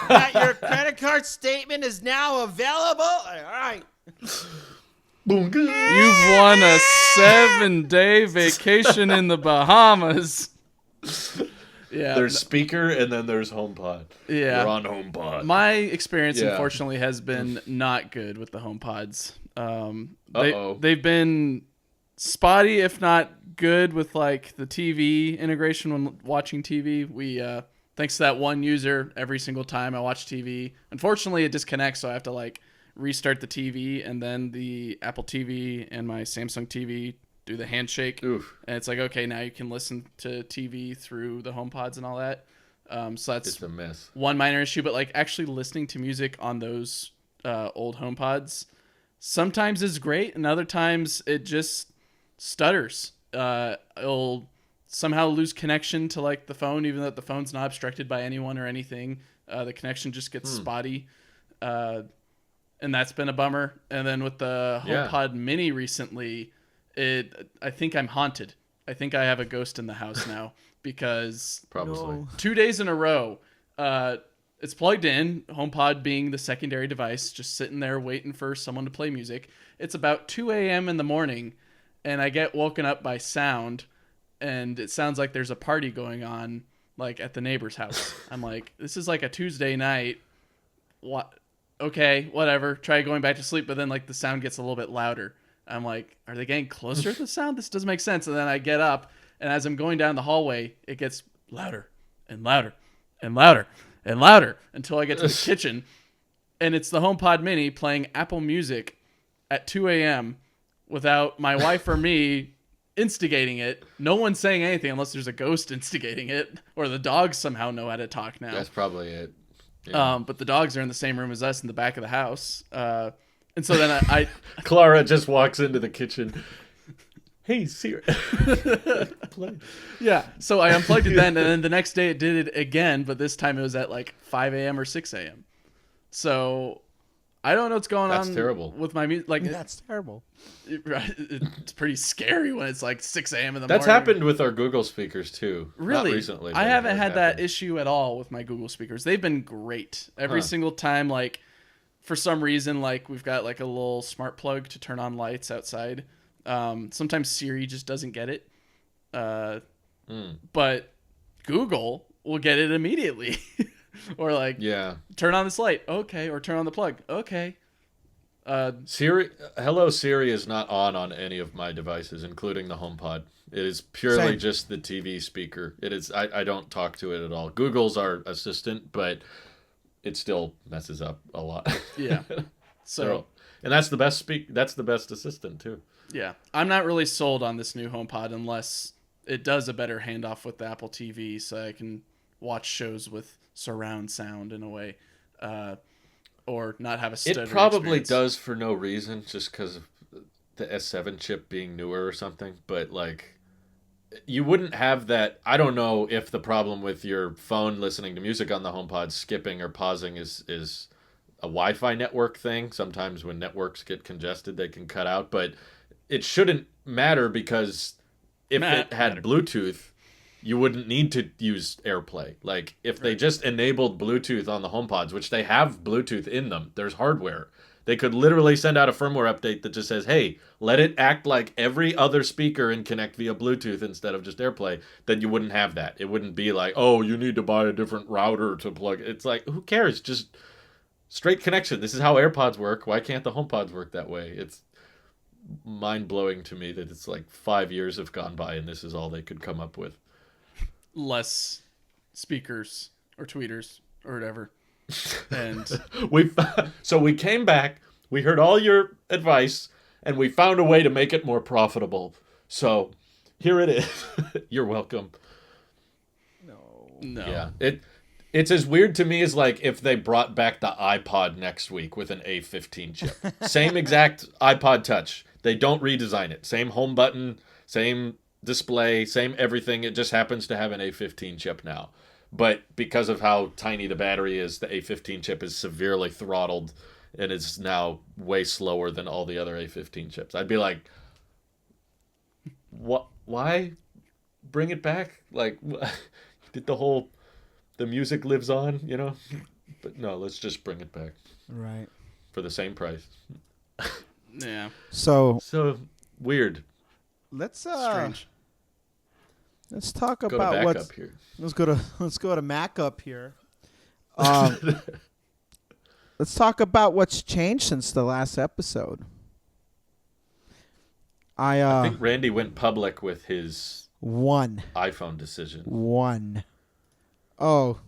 that your credit card statement is now available. All right. You've won a 7-day vacation in the Bahamas. Yeah. There's speaker and then there's HomePod. Yeah. We're on HomePod. My experience, unfortunately, has been not good with the HomePods. They've been spotty, if not good, with like the TV integration when watching TV. We thanks to that one user, every single time I watch TV, unfortunately it disconnects, so I have to like restart the TV, and then the Apple TV and my Samsung TV do the handshake. Oof. And it's like, okay, now you can listen to TV through the HomePods and all that. So that's It's a mess. one minor issue, but like actually listening to music on those old HomePods sometimes is great, and other times it just stutters. It'll somehow lose connection to like the phone, even though the phone's not obstructed by anyone or anything. The connection just gets spotty, and that's been a bummer. And then with the HomePod Mini recently, I think I'm haunted. I think I have a ghost in the house now because Probably. 2 days in a row, it's plugged in, HomePod being the secondary device, just sitting there waiting for someone to play music. It's about 2 a.m. in the morning, and I get woken up by sound, and it sounds like there's a party going on, like at the neighbor's house. I'm like, this is like a Tuesday night. What? Okay, whatever. Try going back to sleep, but then like the sound gets a little bit louder. I'm like, are they getting closer to the sound? This doesn't make sense. And then I get up, and as I'm going down the hallway, it gets louder and louder and louder and louder until I get to the kitchen, and it's the HomePod Mini playing Apple Music at 2 a.m. without my wife or me instigating it. No one's saying anything unless there's a ghost instigating it, or the dogs somehow know how to talk now. That's probably it. Yeah. But the dogs are in the same room as us in the back of the house. And so then I Clara just walks into the kitchen. Hey, Siri. Play. Yeah, so I unplugged it then, and then the next day it did it again, but this time it was at like 5 a.m. or 6 a.m. So I don't know what's going on. That's terrible. With my music. Like, That's terrible. It's pretty scary when it's like 6 a.m. in the That's morning. happened with our Google speakers too. Really? Not recently. I but haven't it had that happened. issue at all with my Google speakers. They've been great. Every single time, like, for some reason, like, we've got like a little smart plug to turn on lights outside. Sometimes Siri just doesn't get it. But Google will get it immediately. Or like, turn on this light. Okay. Or turn on the plug. Okay. Siri, Hello Siri is not on any of my devices, including the HomePod. It is purely just the TV speaker. It is. I don't talk to it at all. Google's our assistant, but it still messes up a lot. Yeah. So, and that's the best That's the best assistant too. Yeah, I'm not really sold on this new HomePod unless it does a better handoff with the Apple TV, so I can watch shows with surround sound in a way, or not have a stuttering It probably experience. does for no reason, just because of the S7 chip being newer or something. But like, you wouldn't have that. I don't know if the problem with your phone listening to music on the HomePod skipping or pausing is a Wi-Fi network thing. Sometimes when networks get congested, they can cut out, but it shouldn't matter because if it had Bluetooth, you wouldn't need to use AirPlay. Like, if they just enabled Bluetooth on the HomePods, which they have Bluetooth in them, there's hardware. They could literally send out a firmware update that just says, hey, let it act like every other speaker and connect via Bluetooth instead of just AirPlay. Then you wouldn't have that. It wouldn't be like, oh, you need to buy a different router to plug. It's like, who cares? Just straight connection. This is how AirPods work. Why can't the HomePods work that way? It's mind-blowing to me that it's like 5 years have gone by and this is all they could come up with. Less speakers or tweeters or whatever. And so we came back, we heard all your advice, and we found a way to make it more profitable. So here it is. You're welcome. no. Yeah. It's as weird to me as like if they brought back the iPod next week with an A15 chip. Same exact iPod Touch. They don't redesign it. Same home button, same display, same everything. It just happens to have an A15 chip now. But because of how tiny the battery is, the A15 chip is severely throttled and is now way slower than all the other A15 chips. I'd be like, what? Why bring it back? Like, Did the music lives on, you know? But no, let's just bring it back Right. for the same price. Yeah. So So weird. let's Strange. let's talk Go to about back what's. up here. Let's go to Mac up here. Let's talk about what's changed since the last episode. I think Randy went public with his One. iPhone decision. One. Oh,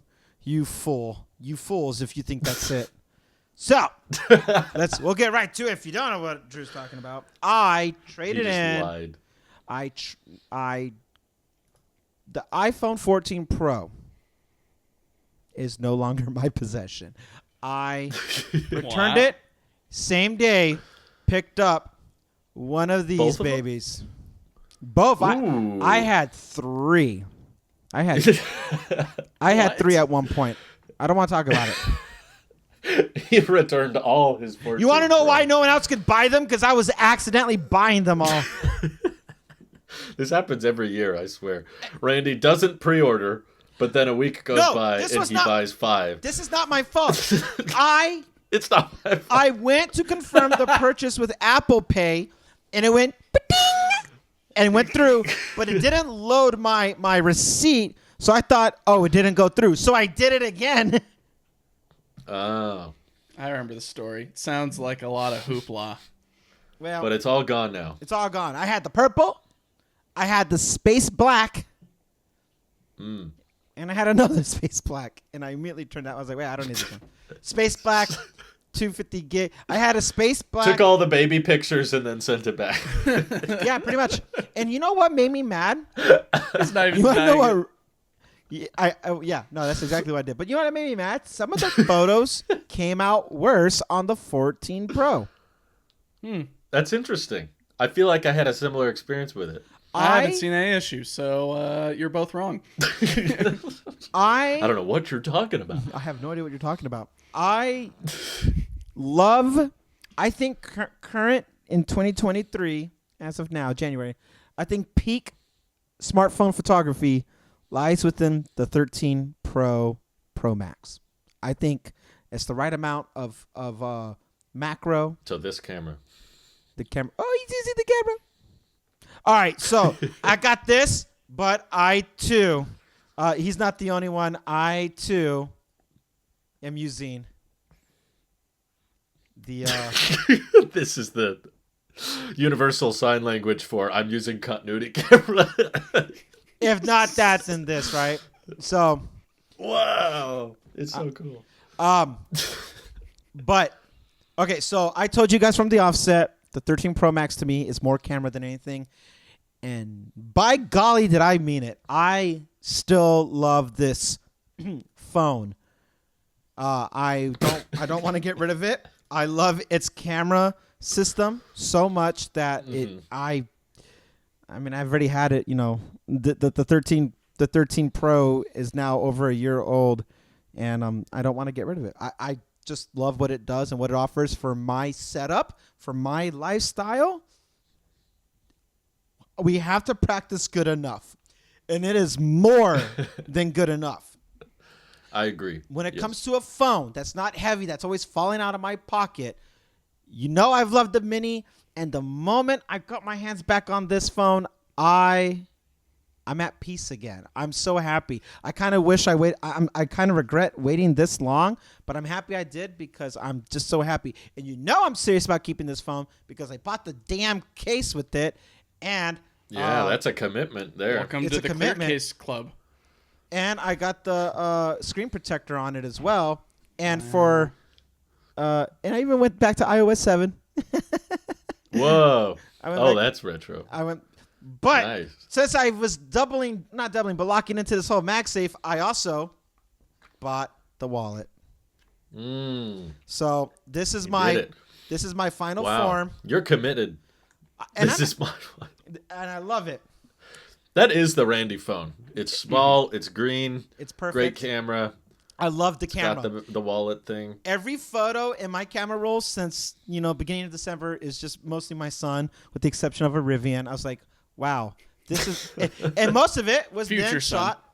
you fool. You fools if you think that's it. So, we'll get right to it if you don't know what Drew's talking about. I He traded just in lied. the iPhone 14 Pro is no longer my possession. I returned Wow. it same day, picked up one of these Both of them? babies. Both. Ooh. I had 3. I had What? 3 at one point. I don't want to talk about it. He returned all his 14 You want to know Pro. why no one else could buy them? Because I was accidentally buying them all. This happens every year, I swear. Randy doesn't pre-order, but then a week goes No, by this and was he not- buys 5. This is not my fault. It's not my fault. I went to confirm the purchase with Apple Pay, and it went ba-ding, and it went through, but it didn't load my receipt. So I thought, oh, it didn't go through. So I did it again. Oh. I remember the story. It sounds like a lot of hoopla. Well, But it's all gone now. it's all gone. I had the purple, I had the space black, and I had another space black. And I immediately turned out. I was like, wait, I don't need this one. Space black, 250 gig. I had a space black. Took all the baby pictures and then sent it back. Yeah, pretty much. And you know what made me mad? It's not even You want to know denying what? Yeah, no, that's exactly what I did. But you know what made me mad? Some of the photos came out worse on the 14 Pro. That's interesting. I feel like I had a similar experience with it. I haven't seen any issues, so you're both wrong. I don't know what you're talking about. I have no idea what you're talking about. I think current in 2023, as of now, January, I think peak smartphone photography lies within the 13 Pro Max. I think it's the right amount of macro. So this camera. The camera. Oh, you see the camera? All right, so I got this, but I too, he's not the only one. I too am using the. This is the universal sign language for I'm using continuity camera. If not that, then this, right? So, Wow. It's so cool. but okay, so I told you guys from the offset, the 13 Pro Max to me is more camera than anything. And by golly, did I mean it. I still love this phone. I don't want to get rid of it. I love its camera system so much that I mean, I've already had it, you know. The 13 Pro is now over a year old, and I don't want to get rid of it. I just love what it does and what it offers for my setup, for my lifestyle. We have to practice good enough, and it is more than good enough. I agree. When it Yes. comes to a phone that's not heavy, that's always falling out of my pocket, you know I've loved the Mini, and the moment I got my hands back on this phone, I'm at peace again. I'm so happy. I kind of wish I kind of regret waiting this long, but I'm happy I did because I'm just so happy. And you know I'm serious about keeping this phone because I bought the damn case with it, and Yeah, that's a commitment there. Welcome It's to a the commitment. Clear Case Club. and I got the screen protector on it as well. And and I even went back to iOS 7. Whoa. I went Oh, back- that's retro. But Nice. since I was not doubling, but locking into this whole MagSafe, I also bought the wallet. So this is You did it. my final Wow. form, You're committed. and This is my and I love it. That is the Randy phone. It's small, it's green, It's perfect. great camera. I love the camera. Got the wallet thing. Every photo in my camera roll since beginning of December is just mostly my son, with the exception of a Rivian. I was like, wow, this is, and most of it was Future then son. shot.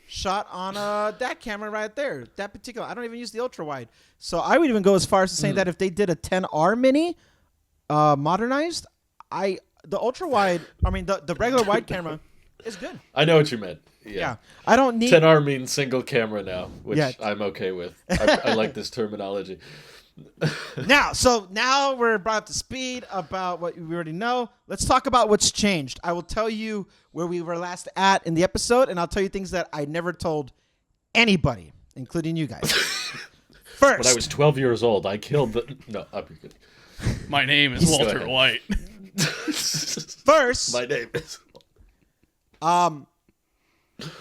shot on that camera right there. That particular. I don't even use the ultra wide. So I would even go as far as to saying that if they did a 10R mini modernized, the ultra wide. I mean the regular wide camera is good. I know what you meant. Yeah. I don't need 10R means single camera now, which Yeah. I'm okay with. I like this terminology. Now we're brought up to speed about what we already know. Let's talk about what's changed. I will tell you where we were last at in the episode, and I'll tell you things that I never told anybody, including you guys. First, When I was 12 years old, I killed the... No, I'm kidding. My name is Go Walter ahead. White. first, My name is...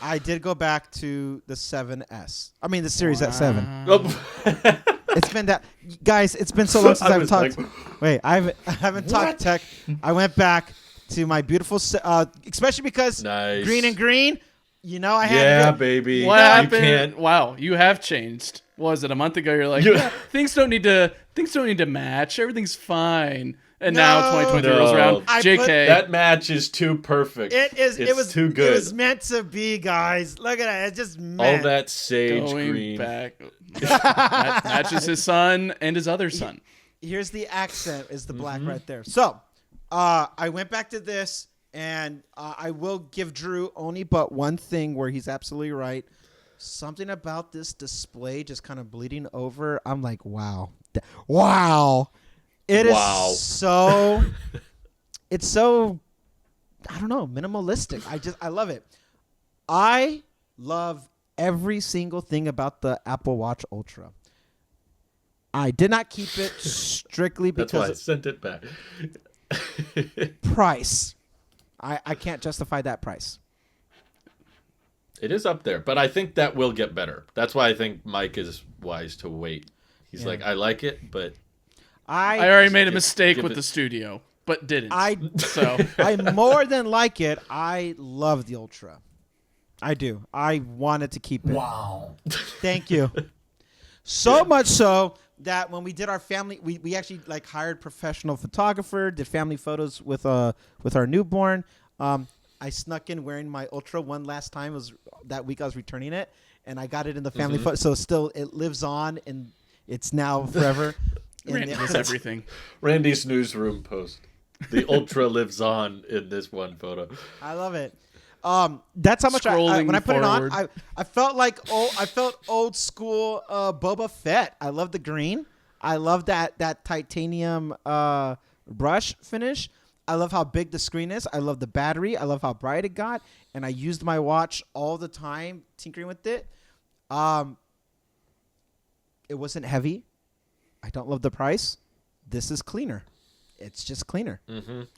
I did go back to the 7S. I mean, the Series S7. Oh. It's been that, guys. It's been so long since I I've was talked. like- Wait, I haven't talked tech. I went back to my beautiful, especially because Nice. green and green. You know, I had Yeah, it. baby. What You happened? can't... Wow, you have changed. What was it a month ago? You're like, You- yeah, things don't need to match. Everything's fine. And now No. 2023 rolls around. I JK. put- That match is too perfect. It is. It's It was too good. It was meant to be, guys. Look at that. It's just meant. All that sage going green. back. That matches his son and his other son. Here's the accent. Is the black right there? So, I went back to this, and I will give Drew only but one thing where he's absolutely right. Something about this display just kind of bleeding over. I'm like, wow, wow. It Wow. is so. It's so. I don't know, minimalistic. I love it. I love every single thing about the Apple Watch Ultra. I did not keep it strictly That's why I because sent it back. of price. I can't justify that price. It is up there, but I think that will get better. That's why I think Mike is wise to wait. He's Yeah. like, I like it, but I already made a Give- mistake give with it- the studio, but didn't. So I more than like it. I love the Ultra. I do. I wanted to keep it. wow. Thank you. So much so that when we did our family, we actually like hired professional photographer, did family photos with our newborn. I snuck in wearing my Ultra one last time. It was that week I was returning it, and I got it in the family photo. So still, it lives on, and it's now forever. Randy does everything. Randy's newsroom post. The Ultra lives on in this one photo. I love it. That's how much Scrolling when I put forward. it on, I felt like old school Boba Fett. I love the green. I love that titanium brush finish. I love how big the screen is. I love the battery. I love how bright it got. And I used my watch all the time tinkering with it. It wasn't heavy. I don't love the price. This is cleaner. It's just cleaner.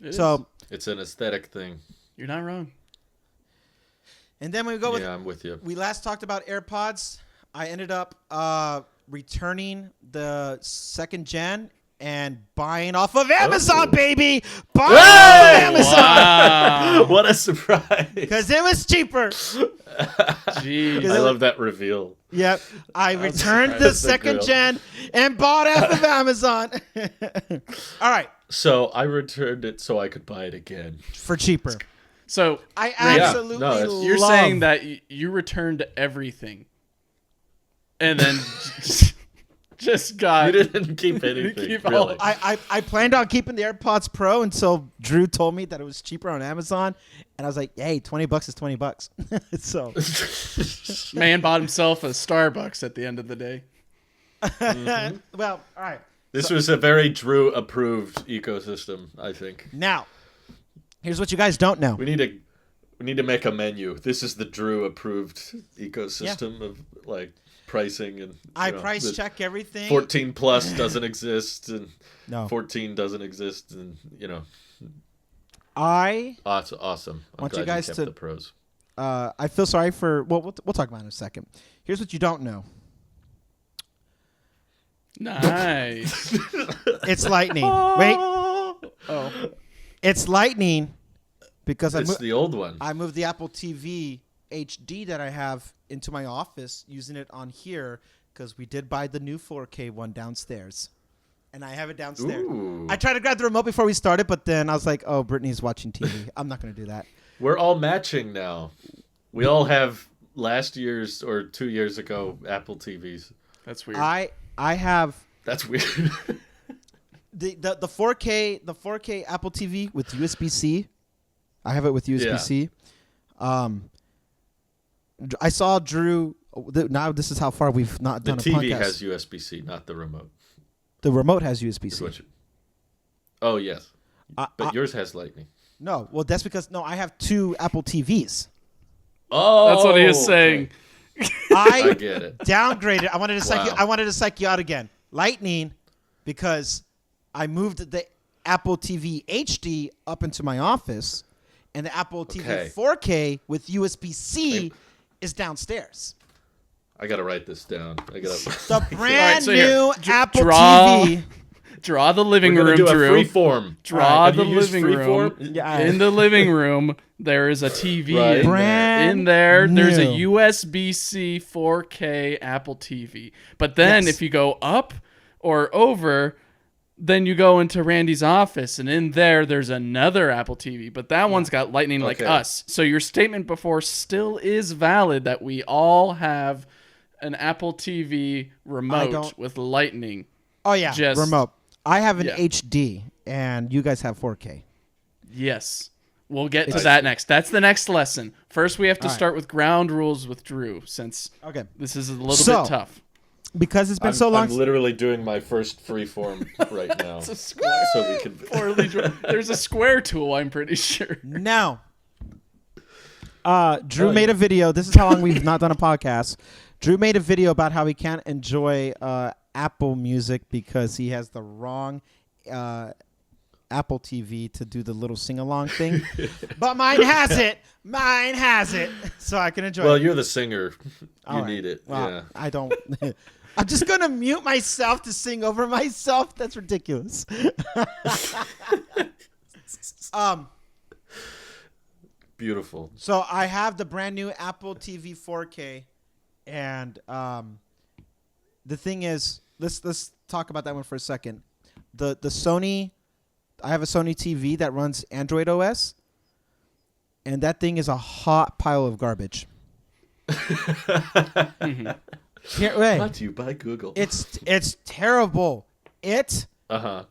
It So, It's an aesthetic thing. You're not wrong. and then we go with Yeah, I'm with you. we last talked about AirPods. I ended up returning the second gen and buying off of Amazon, Oh. baby. Buying off of Amazon Wow. What a surprise. because it was cheaper. Jeez. I love that reveal. Yep. I returned the That's the second girl. gen and bought off of Amazon. All right. So I returned it so I could buy it again. For cheaper. So I Yeah. absolutely No, it's- you're love- saying that you returned everything, and then just got. You didn't keep anything, Keep all- really. I planned on keeping the AirPods Pro until Drew told me that it was cheaper on Amazon, and I was like, "Hey, $20 is $20." So, Man bought himself a Starbucks at the end of the day. well, all right. This was a very Drew-approved ecosystem, I think. Now, here's what you guys don't know. We need to make a menu. This is the Drew-approved ecosystem of like pricing and I you know, price the check everything. 14 plus doesn't exist and No, 14 doesn't exist and you know I awesome. I'm Want you glad guys kept to- the pros. I feel sorry for. Well, we'll talk about it in a second. Here's what you don't know. Nice. It's lightning. Wait, Oh. it's lightning because It's the old one. I moved the Apple TV HD that I have into my office using it on here because we did buy the new 4K one downstairs. And I have it downstairs. Ooh. I tried to grab the remote before we started, but then I was like, oh, Brittany's watching TV. I'm not going to do that. We're all matching now. We all have last year's or 2 years ago Apple TVs. That's weird. I have That's weird. the 4K Apple TV with USB-C. I have it with USB-C. I saw Drew. Now this is how far we've not The done a TV podcast. has USB-C, not the remote. The remote has USB-C. Oh, yes. But yours has Lightning. No, well that's because I have 2 Apple TVs. Oh, That's what he is saying. I get it. Downgraded. I wanted to psych you. Wow. I wanted to psych you out again. Lightning, because I moved the Apple TV HD up into my office, and the Apple TV Okay. 4K with USB-C is downstairs. I gotta write this down. I gotta. The brand so here, new Apple draw- TV. Draw the living We're gonna room, do a Drew. free form. Draw Have the you used living room. Freeform? Yeah, In the living room, there is a TV Right. in there. Brand In there, there's a new. USB-C 4K Apple TV. But then Yes. if you go up or over, then you go into Randy's office, and in there's another Apple TV. But that one's got Lightning like Okay. us. So your statement before still is valid that we all have an Apple TV remote don't- with Lightning. Oh yeah, Just- remote. I have an Yeah. HD, and you guys have 4K. Yes. We'll get to It's- that next. That's the next lesson. First, we have to All right. start with ground rules with Drew, since Okay, this is a little So- bit tough. because it's been so long. I'm literally doing my first freeform right now, It's a square. so we can. Poorly drawn. There's a square tool, I'm pretty sure. Now, Drew Oh, made yeah. a video. This is how long we've not done a podcast. Drew made a video about how he can't enjoy Apple Music because he has the wrong Apple TV to do the little sing-along thing. But mine has it. Mine has it. So I can enjoy Well, it. you're the singer. All You right. need it. Well, Yeah. I don't. I'm just going to mute myself to sing over myself. That's ridiculous. Beautiful. So I have the brand new Apple TV 4K, and the thing is, let's talk about that one for a second. The Sony, I have a Sony TV that runs Android OS, and that thing is a hot pile of garbage. Here, wait, Brought to you by Google. it's terrible. It Uh-huh.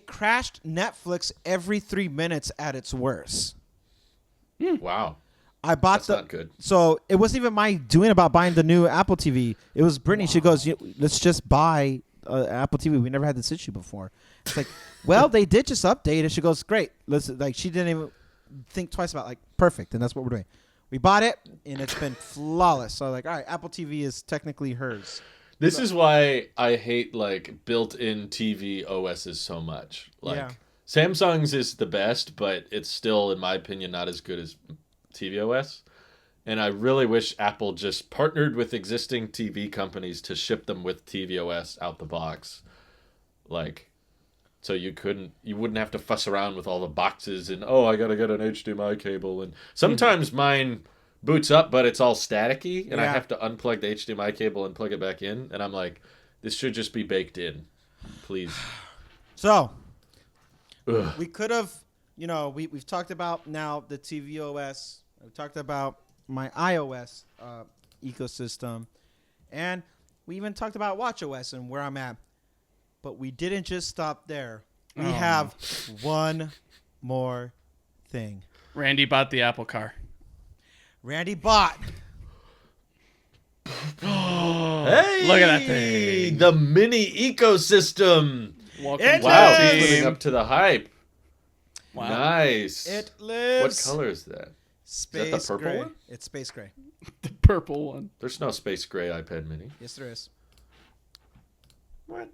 crashed Netflix every 3 minutes at its worst. Wow. I bought That's the not good. So it wasn't even my doing about buying the new Apple TV. It was Brittany. She goes, "Let's just buy Apple TV. We never had this issue before." It's like, well, they did just update it. She goes, "Great." Let's like. She didn't even think twice about it. Like perfect, and that's what we're doing. We bought it, and it's been flawless. So like, all right, Apple TV is technically hers. This is why I hate like built-in TV OSs so much. Like Yeah. Samsung's is the best, but it's still, in my opinion, not as good as tvOS. And I really wish Apple just partnered with existing TV companies to ship them with tvOS out the box. Like, so you wouldn't have to fuss around with all the boxes and, oh, I gotta get an HDMI cable. And sometimes mine boots up, but it's all staticky, and I Yeah. have to unplug the HDMI cable and plug it back in. And I'm like, this should just be baked in, please. So Ugh. we could have, we've talked about now the tvOS. We've talked about my iOS ecosystem, and we even talked about watchOS and where I'm at. But we didn't just stop there. We Oh. have one more thing. Randy bought the Apple car. Randy bought. Hey, Look at that thing. The mini ecosystem. Welcome It to Wow, the lives. it's living team. up to the hype. Wow. Nice. It What lives. color is that? Space that the purple gray. one? It's space gray. The purple one. There's no space gray iPad mini. Yes, there is. What?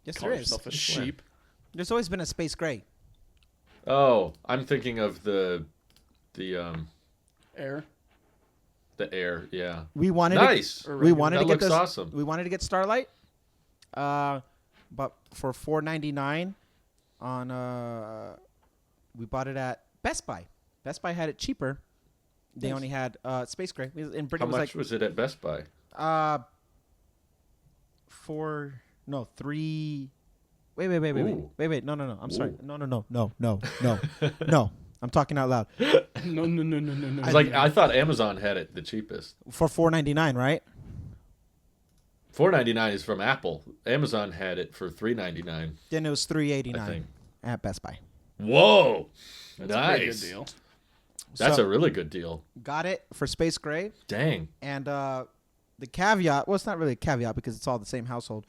Yes, Call there is. yourself a Which sheep. There's always been a space gray. Oh, I'm thinking of the Air. Air. Yeah. We wanted Nice. to, we wanted That to get looks this. awesome. We wanted to get Starlight, but for $4.99 on we bought it at Best Buy. Best Buy had it cheaper. They Nice. only had space gray. And How Brittany much was was it at Best Buy? like three. Wait. Ooh. Wait. No. I'm sorry. Ooh. No. I'm I'm talking out loud. No. It's like I thought Amazon had it the cheapest. For $4.99, right? $4.99 is from Apple. Amazon had it for $3.99. Then it was I $3.89 think. at Best Buy. Whoa, That's a pretty nice good deal. That's So- a really good deal. Got it for Space Gray. Dang. And the caveat, well, it's not really a caveat because it's all the same household.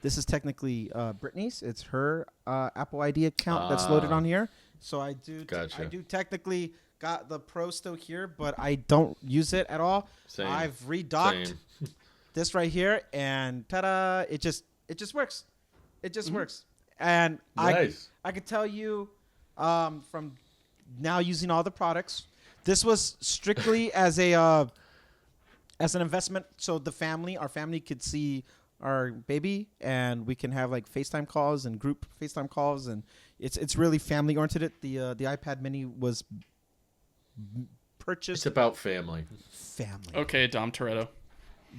This is technically Brittany's. It's her Apple ID account that's loaded on here. So I do Gotcha. I do technically got the Pro still here, but I don't use it at all. Same. I've redocked Same. this right here, and ta-da! It just works. It just works. And Nice. I could tell you from now using all the products, this was strictly as an investment, so our family could see our baby, and we can have like FaceTime calls and group FaceTime calls, and it's really family oriented. The iPad Mini was purchased It's about family. family. Okay, Dom Toretto.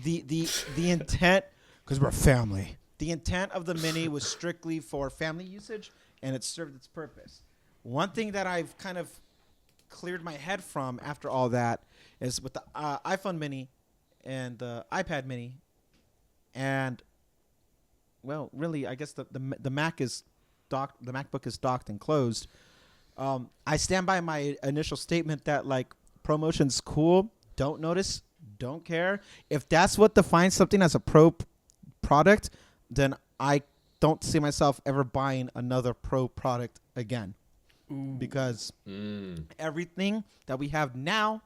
The intent, because we're family. The intent of the Mini was strictly for family usage, and it served its purpose. One thing that I've kind of cleared my head from after all that is with the iPhone Mini and the iPad Mini, and well, really, I guess the Mac is docked. The MacBook is docked and closed. I stand by my initial statement that like promotion's cool. Don't notice. Don't care. If that's what defines something as a pro product, then I don't see myself ever buying another pro product again. Because everything that we have now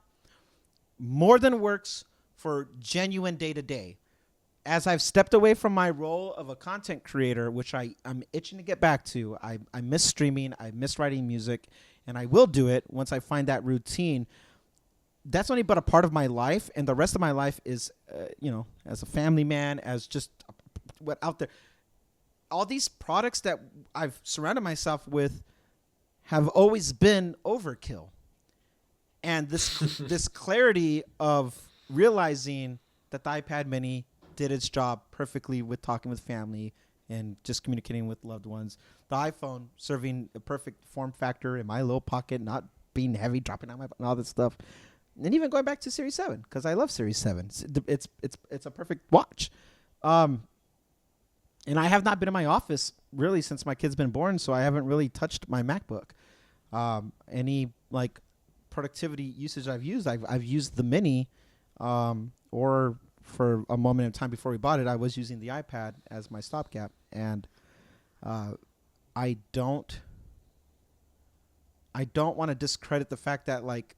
more than works for genuine day-to-day. As I've stepped away from my role of a content creator, which I'm itching to get back to, I miss streaming, I miss writing music, and I will do it once I find that routine. That's only but a part of my life, and the rest of my life is, as a family man, as just what out there. All these products that I've surrounded myself with have always been overkill. And this clarity of realizing that the iPad Mini did its job perfectly with talking with family and just communicating with loved ones. The iPhone serving a perfect form factor in my little pocket, not being heavy, dropping out and all this stuff. And even going back to Series 7, because I love Series 7. It's a perfect watch. And I have not been in my office really since my kid's been born, so I haven't really touched my MacBook. Any like productivity usage I've used the Mini, or for a moment in time before we bought it, I was using the iPad as my stopgap, and I don't want to discredit the fact that like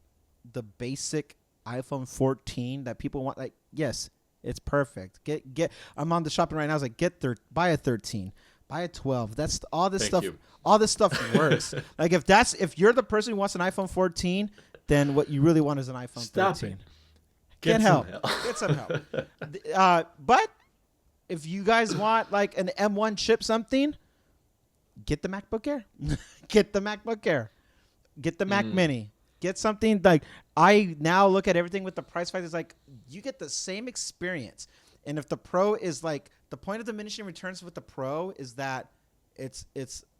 the basic iPhone 14 that people want, like, yes, it's perfect. I'm on the shopping right now. I was like, buy a 13, buy a 12. That's all this Thank stuff. you. All this stuff works. Like if you're the person who wants an iPhone 14, then what you really want is an iPhone Stop 13. it. Get some help. Get some help. But if you guys want like an M1 chip something, get the MacBook Air. Get the MacBook Air. Get the Mac Mini. Get something like, I now look at everything with the price factor. It's like you get the same experience. And if the Pro is like, the point of diminishing returns with the Pro is that it's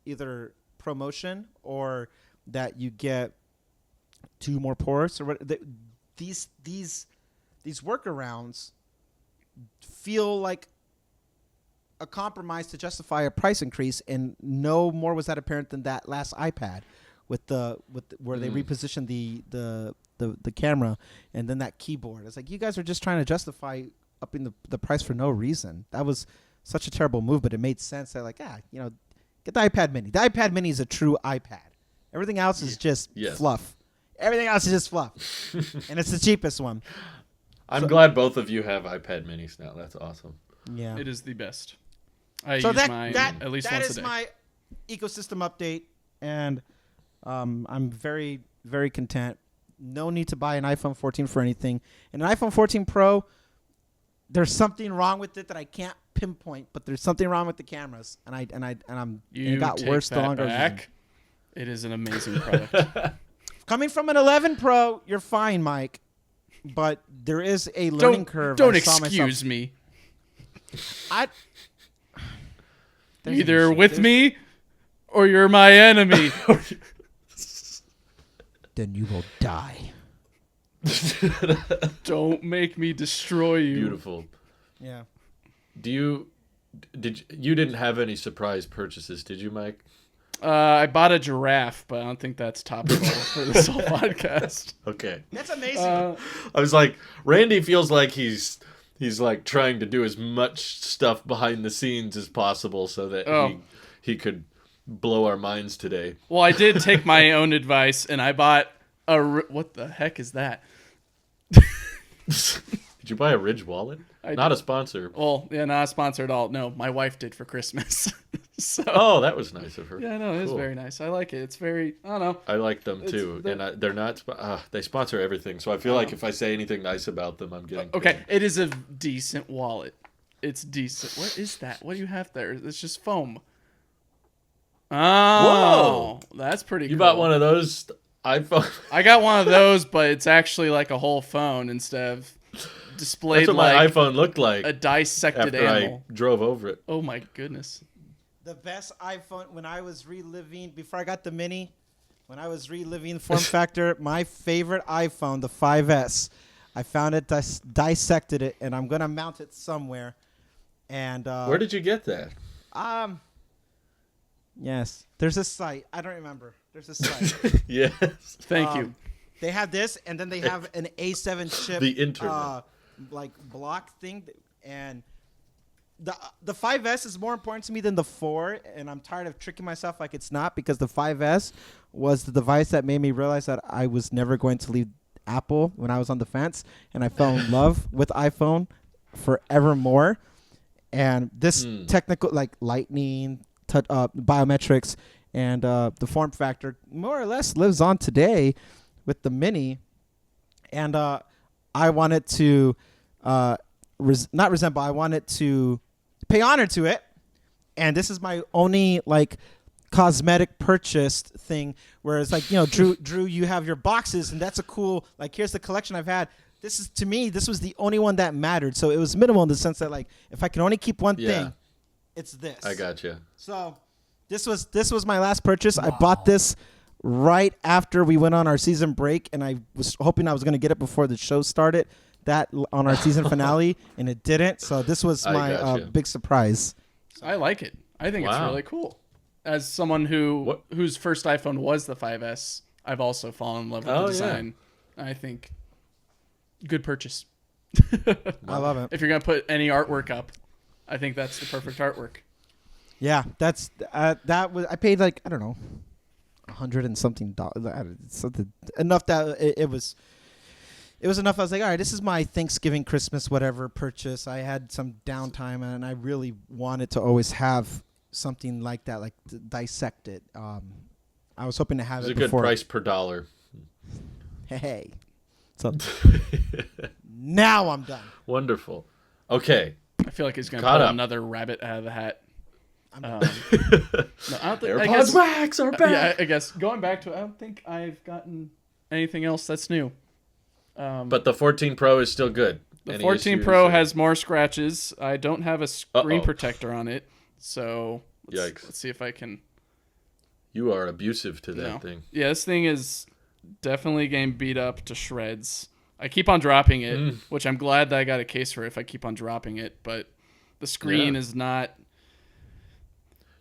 either promotion or that you get 2 more ports or what. These workarounds feel like a compromise to justify a price increase, and no more was that apparent than that last iPad with where they repositioned the camera and then that keyboard. It's like you guys are just trying to justify upping the price for no reason. That was such a terrible move, but it made sense. That like, get the iPad Mini. The iPad Mini is a true iPad. Everything else is just fluff. Everything else is just fluff, and it's the cheapest one. I'm glad both of you have iPad Minis now. That's awesome. Yeah, It is the best. I so use mine at least that once a is day. my ecosystem update, and I'm very, very content. No need to buy an iPhone 14 for anything. And an iPhone 14 Pro, there's something wrong with it that I can't pinpoint, but there's something wrong with the cameras, and You it got take worse the that longer. back. It is an amazing product. Coming from an 11 Pro, you're fine, Mike, but there is a learning curve. Don't I saw excuse myself. me. There's an Either issue. with There's- me or you're my enemy. then you will die. Don't make me destroy you. Beautiful. Yeah. You didn't have any surprise purchases, did you, Mike? I bought a giraffe, but I don't think that's topical for this whole podcast. Okay. That's amazing. I was like, Randy feels like he's like trying to do as much stuff behind the scenes as possible so that he could blow our minds today. Well, I did take my own advice, and I bought what the heck is that? Did you buy a Ridge wallet? Not a sponsor. Well, yeah, not a sponsor at all. No, my wife did for Christmas. So, Oh, that was nice of her. yeah, no, it is Cool. very nice. I like it. It's very, I don't know. I like them too, and they're not. They sponsor everything, so I feel like if I say anything nice about them, I'm getting Okay, paid. it is a decent wallet. It's decent. What is that? What do you have there? It's just foam. Oh, that's pretty cool. You bought one of those iPhone. I got one of those, but it's actually like a whole phone instead of displayed That's what my like iPhone looked like a dissected after animal. I drove over it. Oh my goodness. The best iPhone when I was reliving before I got the mini, when I was reliving form factor, my favorite iPhone, the 5S. I found it, dissected it, and I'm gonna mount it somewhere. And Where did you get that? Yes, there's a site. I don't remember. There's a site. Yes. Thank you. They have this, and then they have an A7 chip, The internet. like block thing, and the 5S is more important to me than the 4, and I'm tired of tricking myself like it's not, because the 5S was the device that made me realize that I was never going to leave Apple when I was on the fence, and I fell in love with iPhone forevermore. And this technical, like lightning, biometrics, and the form factor more or less lives on today with the mini. And I wanted to not resemble, I wanted to pay honor to it. And this is my only like cosmetic purchased thing, where it's like, you know, Drew, you have your boxes, and that's a cool, like, here's the collection I've had. This is, to me, this was the only one that mattered. So it was minimal in the sense that, like, if I can only keep one thing, it's this. I gotcha. So this was my last purchase. Wow. I bought this right after we went on our season break, and I was hoping I was going to get it before the show started, that on our season finale, and it didn't. So this was my big surprise. I like it. I think it's really cool. As someone whose first iPhone was the 5S, I've also fallen in love with the design. Yeah. I think good purchase. I love it. If you're going to put any artwork up, I think that's the perfect artwork. Yeah, that's that was, I paid like, I don't know, $100 and something, something enough that it was enough. I was like, all right, this is my Thanksgiving, Christmas, whatever purchase. I had some downtime, and I really wanted to always have something like that, like to dissect it. I was hoping to have It's it a good before. price per dollar. Hey, so now I'm done. Wonderful. Okay. I feel like he's going to pull another rabbit out of the hat. No, I don't think, AirPods Max are back. Yeah, I guess going back to it, I don't think I've gotten anything else that's new. But the 14 Pro is still good. The Any 14 issues Pro or- has more scratches. I don't have a screen protector on it, so let's see if I can. You are abusive to that thing. Yeah, this thing is definitely getting beat up to shreds. I keep on dropping it, which I'm glad that I got a case for if I keep on dropping it, but the screen is not.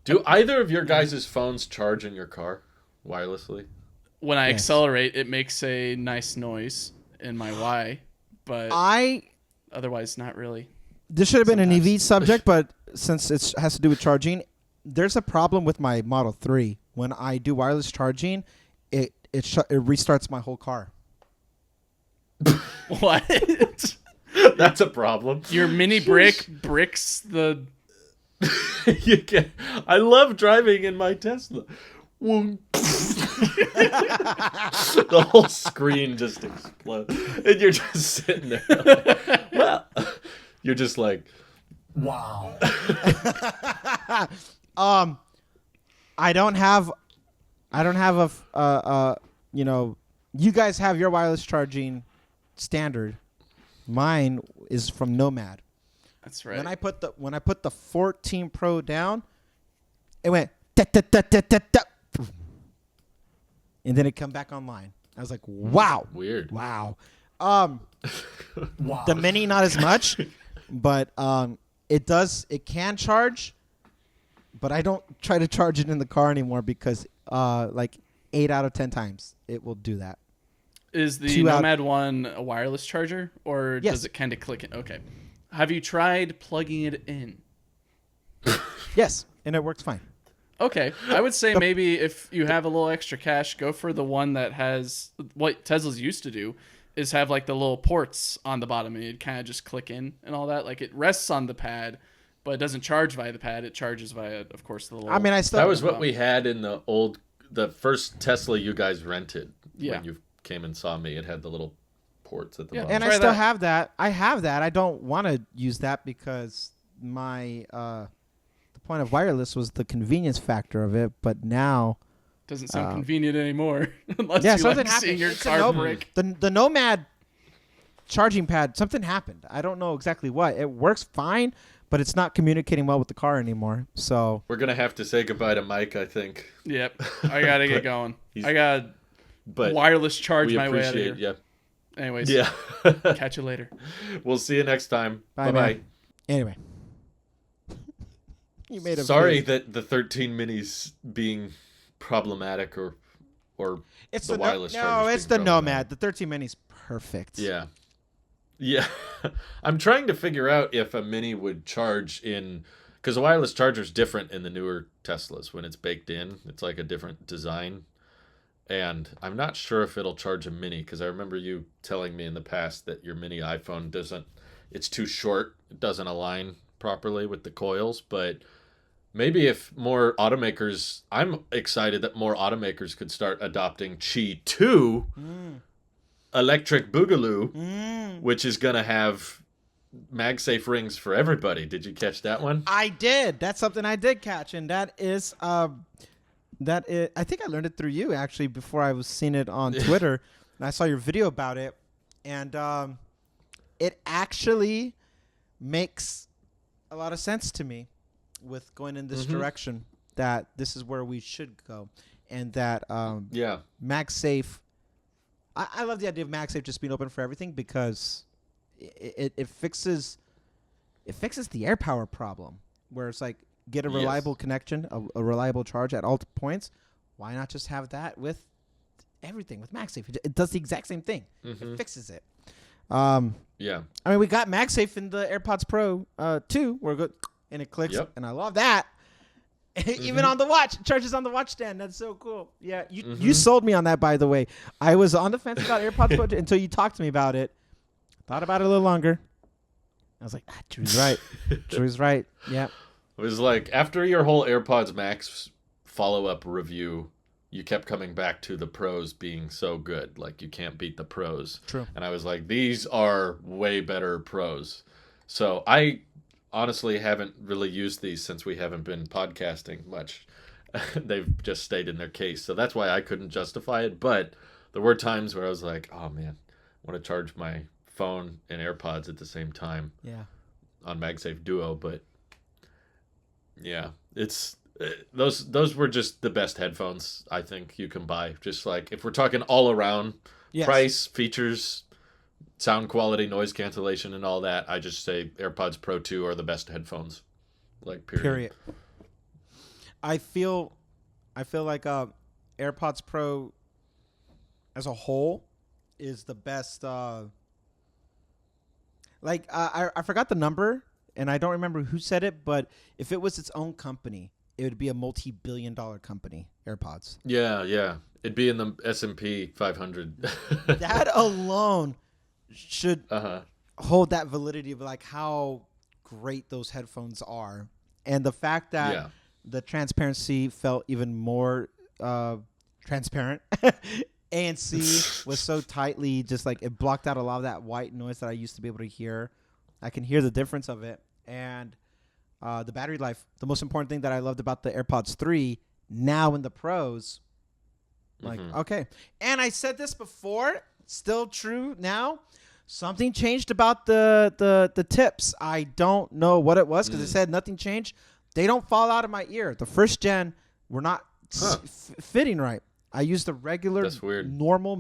Do either of your guys' phones charge in your car wirelessly? When I accelerate, it makes a nice noise in my Y, but otherwise not really. This should have been an EV subject, but since it has to do with charging, there's a problem with my Model 3. When I do wireless charging, it restarts my whole car. What? That's a problem. Your mini brick bricks the. You can. I love driving in my Tesla. The whole screen just explodes, and you're just sitting there. Like, well, you're just like, wow. I don't have a you know, you guys have your wireless charging standard. Mine is from Nomad. That's right. When I put the 14 Pro down, it went da, da, da, da, da, da, and then it come back online. I was like, wow. Weird. Wow. Wow. The Mini, not as much, but it can charge, but I don't try to charge it in the car anymore because like 8 out of 10 times it will do that. Is the Nomad one a wireless charger, or does it kind of click in? Okay. Have you tried plugging it in? Yes, and it works fine. Okay. I would say maybe if you have a little extra cash, go for the one that has what Teslas used to do is have like the little ports on the bottom and you'd kind of just click in and all that. Like it rests on the pad, but it doesn't charge via the pad. It charges via, of course, the little... I mean, that was what we had in the first Tesla you guys rented when you came and saw me. It had the little ports at the bottom. And I still have that. I have that. I don't want to use that because my the point of wireless was the convenience factor of it, but now... Doesn't sound convenient anymore unless you something like happened. seeing your car break. The Nomad charging pad, something happened. I don't know exactly what. It works fine, but it's not communicating well with the car anymore. So we're gonna have to say goodbye to Mike, I think. Yep, I gotta get going. I got wireless charge my way out of here. Yep. Anyways, catch you later. We'll see you next time. Bye. Anyway, you made a sorry that the 13 minis being problematic or it's the wireless charger. No, it's the Nomad. The 13 Mini's perfect. Yeah. I'm trying to figure out if a Mini would charge in, because the wireless charger is different in the newer Teslas. When it's baked in, it's like a different design, and I'm not sure if it'll charge a Mini, because I remember you telling me in the past that your Mini iPhone it's too short, it doesn't align properly with the coils. But maybe if more automakers, I'm excited that more automakers could start adopting Qi 2 electric Boogaloo, which is going to have MagSafe rings for everybody. Did you catch that one? I did. That's something I did catch, and that is I think I learned it through you actually before I was seeing it on Twitter, and I saw your video about it, and it actually makes a lot of sense to me with going in this direction, that this is where we should go, and that MagSafe, I love the idea of MagSafe just being open for everything, because it fixes the air power problem, where it's like, get a reliable connection, a reliable charge at all points. Why not just have that with everything with MagSafe? It does the exact same thing. It fixes it. I mean, we got MagSafe in the AirPods Pro 2. We're good. And it clicks, and I love that. Even on the watch, it charges on the watch stand. That's so cool. Yeah, you sold me on that, by the way. I was on the fence about AirPods Pro until you talked to me about it. Thought about it a little longer. I was like, Drew's right. Drew's right. Yeah. It was like, after your whole AirPods Max follow-up review, you kept coming back to the Pros being so good. Like, you can't beat the Pros. True. And I was like, these are way better Pros. So I honestly haven't really used these since we haven't been podcasting much. They've just stayed in their case. So that's why I couldn't justify it. But there were times where I was like, oh, man, I want to charge my phone and AirPods at the same time. Yeah. On MagSafe Duo. But yeah, it's those were just the best headphones I think you can buy. Just like, if we're talking all around price, features, sound quality, noise cancellation, and all that, I just say AirPods Pro 2 are the best headphones. Like, period. I feel like AirPods Pro as a whole is the best. I forgot the number, and I don't remember who said it, but if it was its own company, it would be a multi-billion-dollar company, AirPods. Yeah. It'd be in the S&P 500. That alone should hold that validity of like how great those headphones are. And the fact that the transparency felt even more transparent. ANC was so tightly, just like, it blocked out a lot of that white noise that I used to be able to hear. I can hear the difference of it. And the battery life, the most important thing that I loved about the AirPods 3, now in the Pros, like, okay. And I said this before, still true now. Something changed about the tips. I don't know what it was, because it said nothing changed. They don't fall out of my ear. The first gen were not fitting right. I use the regular, That's weird. normal,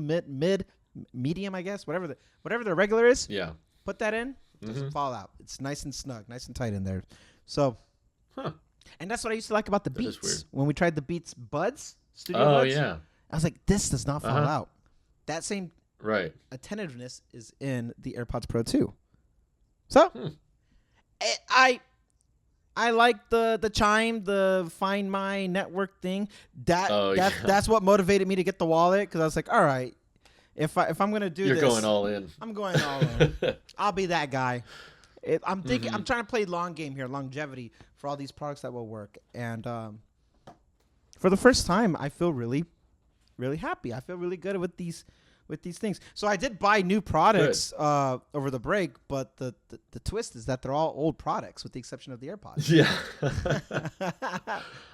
medium, I guess, whatever the regular is. Yeah. Put that in, doesn't fall out. It's nice and snug, nice and tight in there. So, and that's what I used to like about the Beats. When we tried the Beats Buds, Studio Buds. Oh yeah. I was like, this does not fall out. That same attentiveness is in the AirPods Pro 2. So, I like the chime, the Find My Network thing. That's what motivated me to get the wallet, because I was like, all right, if I'm gonna do You're this, going all in. I'm going all in. I'll be that guy. I'm thinking. I'm trying to play long game here, longevity for all these products that will work. And for the first time, I feel really, really happy. I feel really good with these things. So I did buy new products over the break, but the twist is that they're all old products with the exception of the AirPods. Yeah.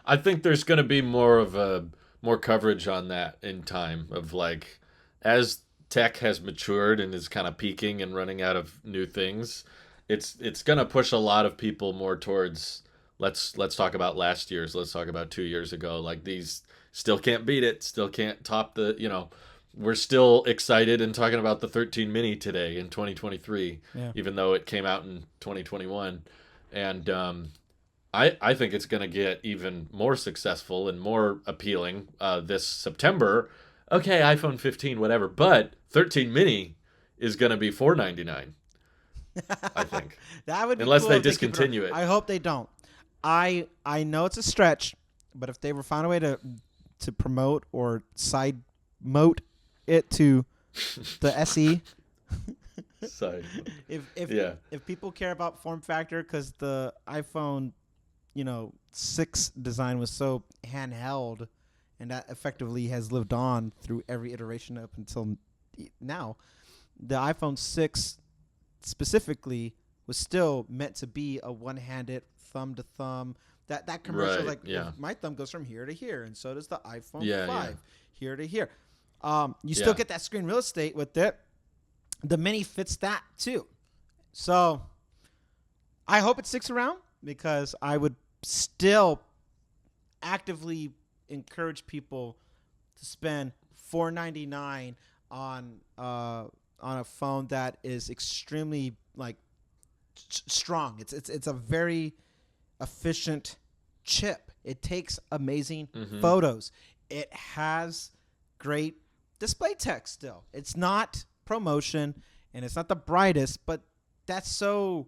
I think there's going to be more coverage on that in time, of like, as tech has matured and is kind of peaking and running out of new things, it's going to push a lot of people more towards let's talk about last year's, let's talk about 2 years ago. Like, these still can't beat it, still can't top the, we're still excited and talking about the 13 mini today in 2023, even though it came out in 2021. And I think it's going to get even more successful and more appealing this September. Okay, iPhone 15, whatever, but 13 mini is going to be $499. I think that would be unless cool they if discontinue it. I hope they don't. I know it's a stretch, but if they were found a way to promote or side moat it to the SE. Sorry. If people care about form factor, because the iPhone 6 design was so handheld, and that effectively has lived on through every iteration up until now, the iPhone 6 specifically was still meant to be a one-handed thumb to thumb. That commercial, my thumb goes from here to here, and so does the iPhone 5 here to here. You still get that screen real estate with it. The mini fits that too. So I hope it sticks around, because I would still actively encourage people to spend $499 on a phone that is extremely strong. It's a very efficient chip. It takes amazing photos. It has great display text still. It's not promotion, and it's not the brightest, but that's so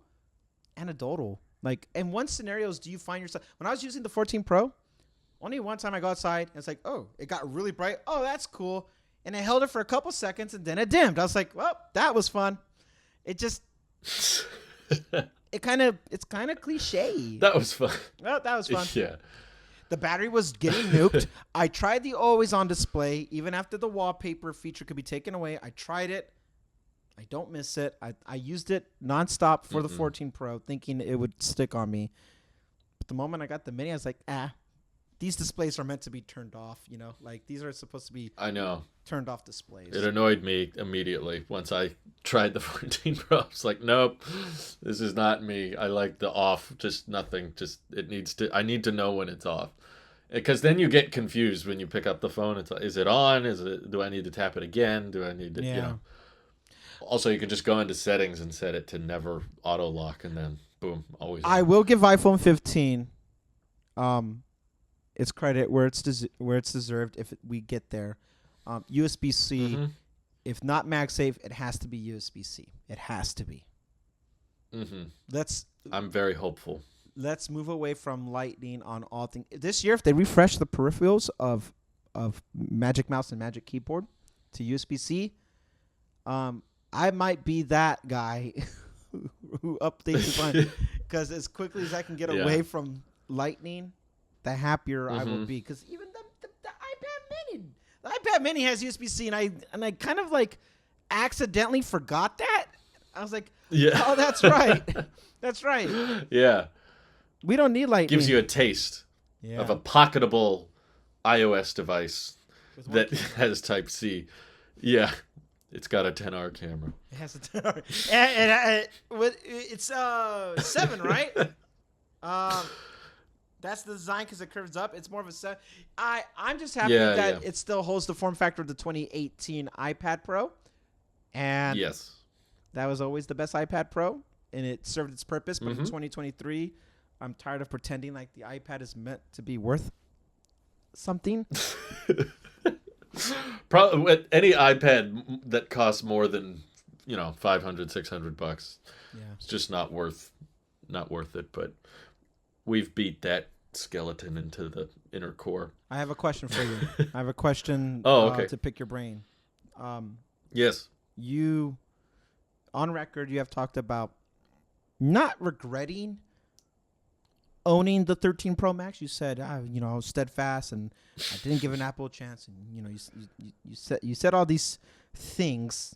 anecdotal. Like, in what scenarios do you find yourself? When I was using the 14 Pro, only one time I go outside, and it's like, oh, it got really bright. Oh, that's cool. And I held it for a couple seconds, and then it dimmed. I was like, well, that was fun. It just... it's kind of cliche. That was fun. Well, that was fun. Yeah. The battery was getting nuked. I tried the always on display, even after the wallpaper feature could be taken away. I tried it. I don't miss it. I used it nonstop for the 14 Pro, thinking it would stick on me. But the moment I got the mini, I was like, these displays are meant to be turned off. Like, these are supposed to be turned off displays. It annoyed me immediately once I tried the 14 Pro. I was like, nope, this is not me. I like the off, just nothing. Just I need to know when it's off. Because then you get confused when you pick up the phone. It's like, is it on? Do I need to tap it again? Do I need to, Also, you can just go into settings and set it to never auto lock, and then boom, always. I will give iPhone 15 its credit where it's deserved if we get there. USB-C, if not MagSafe, it has to be USB-C. It has to be. I'm very hopeful. Let's move away from Lightning on all things. This year, if they refresh the peripherals of Magic Mouse and Magic Keyboard to USB-C, I might be that guy who updates his line, because as quickly as I can get away from Lightning, the happier I will be. Because even the iPad Mini has USB-C, and I kind of accidentally forgot that. I was like, oh, that's right. That's right. Yeah. We don't need Lightning. Gives you a taste of a pocketable iOS device that has Type-C. Yeah. It's got a 10R camera. It has a 10R. and it's 7, right? That's the design because it curves up. It's more of a set. I'm just happy Yeah, that yeah. it still holds the form factor of the 2018 iPad Pro, and Yes. that was always the best iPad Pro, and it served its purpose. But in Mhm. 2023, I'm tired of pretending like the iPad is meant to be worth something. Probably any iPad that costs more than, $500-$600, Yeah. it's just not worth it. But we've beat that skeleton into the inner core. I have a question for you. I have a question Oh, okay. to pick your brain. Yes. You, on record, you have talked about not regretting owning the 13 Pro Max. You said, I was steadfast and I didn't give an Apple a chance. And you said all these things.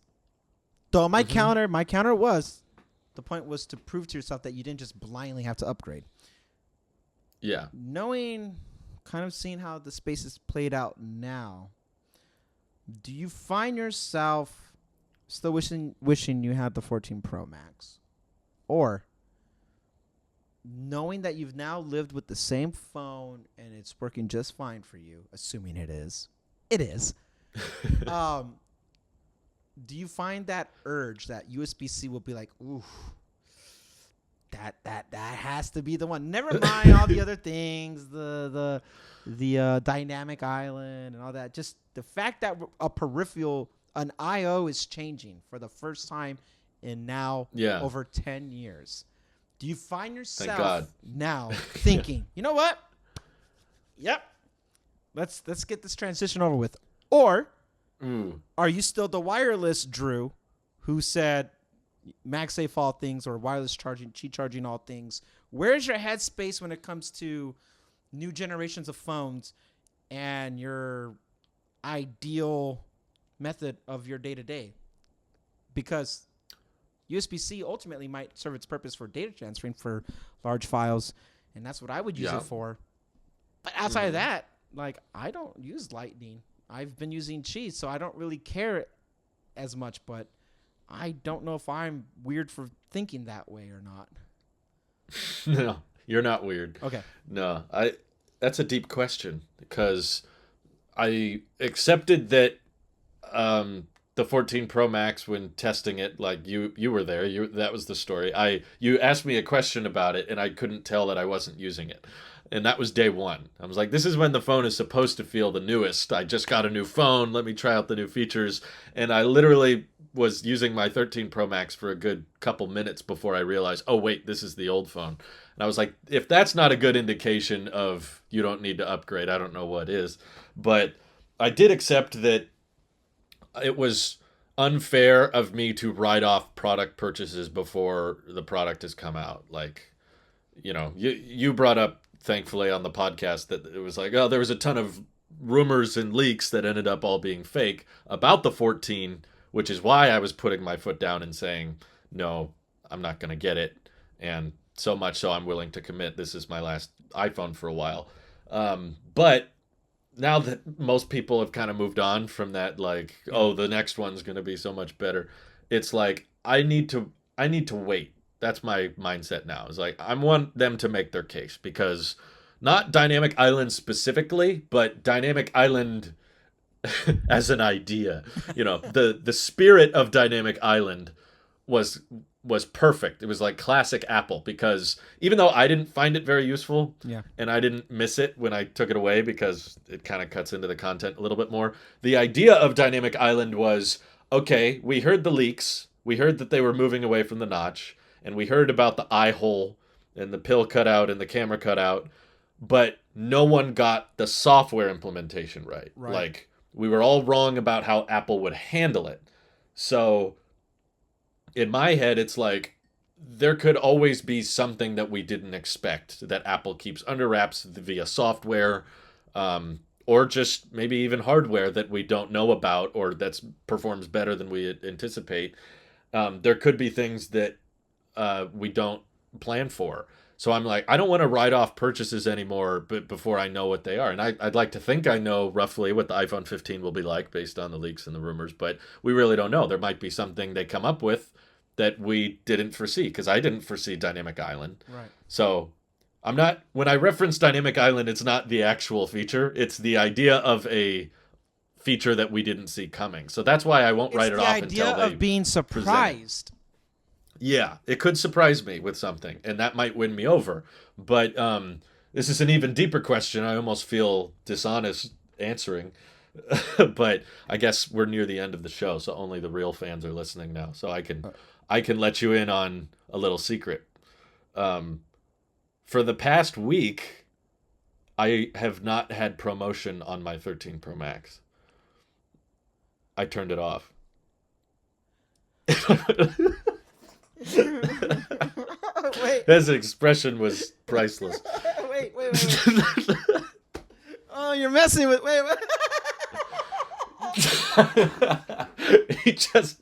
Though my counter was, the point was to prove to yourself that you didn't just blindly have to upgrade. Yeah. Knowing, kind of seeing how the space is played out now, do you find yourself still wishing you had the 14 Pro Max? Or knowing that you've now lived with the same phone and it's working just fine for you, assuming it is, do you find that urge that USB-C will be like, ooh, that has to be the one? Never mind all the other things, the dynamic island and all that. Just the fact that a peripheral, an I/O is changing for the first time in now over 10 years. Do you find yourself now thinking, you know what? Yep. Let's get this transition over with. Or are you still the wireless Drew who said MagSafe all things or wireless charging, Qi charging all things? Where's your headspace when it comes to new generations of phones and your ideal method of your day-to-day? Because USB-C ultimately might serve its purpose for data transferring for large files, and that's what I would use it for. But outside of that, like, I don't use Lightning. I've been using Qi, so I don't really care as much, but I don't know if I'm weird for thinking that way or not. No, you're not weird. Okay. No, that's a deep question because I accepted that the 14 Pro Max, when testing it, like you were there, that was the story. You asked me a question about it and I couldn't tell that I wasn't using it. And that was day one. I was like, this is when the phone is supposed to feel the newest. I just got a new phone. Let me try out the new features. And I literally was using my 13 Pro Max for a good couple minutes before I realized, oh, wait, this is the old phone. And I was like, if that's not a good indication of you don't need to upgrade, I don't know what is. But I did accept that it was unfair of me to write off product purchases before the product has come out. Like, you brought up, thankfully, on the podcast that it was like, oh, there was a ton of rumors and leaks that ended up all being fake about the 14, which is why I was putting my foot down and saying, no, I'm not going to get it. And so much so I'm willing to commit. This is my last iPhone for a while. But now that most people have kind of moved on from that, like, oh, the next one's going to be so much better, it's like, I need to wait. That's my mindset now. It's like, I want them to make their case, because not Dynamic Island specifically, but Dynamic Island as an idea. The spirit of Dynamic Island was perfect. It was like classic Apple, because even though I didn't find it very useful, and I didn't miss it when I took it away because it kind of cuts into the content a little bit more, the idea of Dynamic Island was, okay, we heard the leaks, we heard that they were moving away from the notch, and we heard about the eye hole and the pill cutout and the camera cutout, but no one got the software implementation right. Like, we were all wrong about how Apple would handle it. So in my head, it's like, there could always be something that we didn't expect that Apple keeps under wraps via software, or just maybe even hardware that we don't know about, or that performs better than we anticipate. There could be things that we don't plan for. So I'm like, I don't want to write off purchases anymore, but before I know what they are. And I'd like to think I know roughly what the iPhone 15 will be like based on the leaks and the rumors, but we really don't know. There might be something they come up with that we didn't foresee, because I didn't foresee Dynamic Island. Right. So I'm not, when I reference Dynamic Island, it's not the actual feature. It's the idea of a feature that we didn't see coming. So that's why I won't write it off until they the idea of being surprised. Yeah, it could surprise me with something, and that might win me over. But this is an even deeper question. I almost feel dishonest answering. But I guess we're near the end of the show, so only the real fans are listening now. So I can let you in on a little secret. For the past week, I have not had promotion on my 13 Pro Max. I turned it off. Wait. His expression was priceless. Wait. Oh, you're messing with. Wait. He just.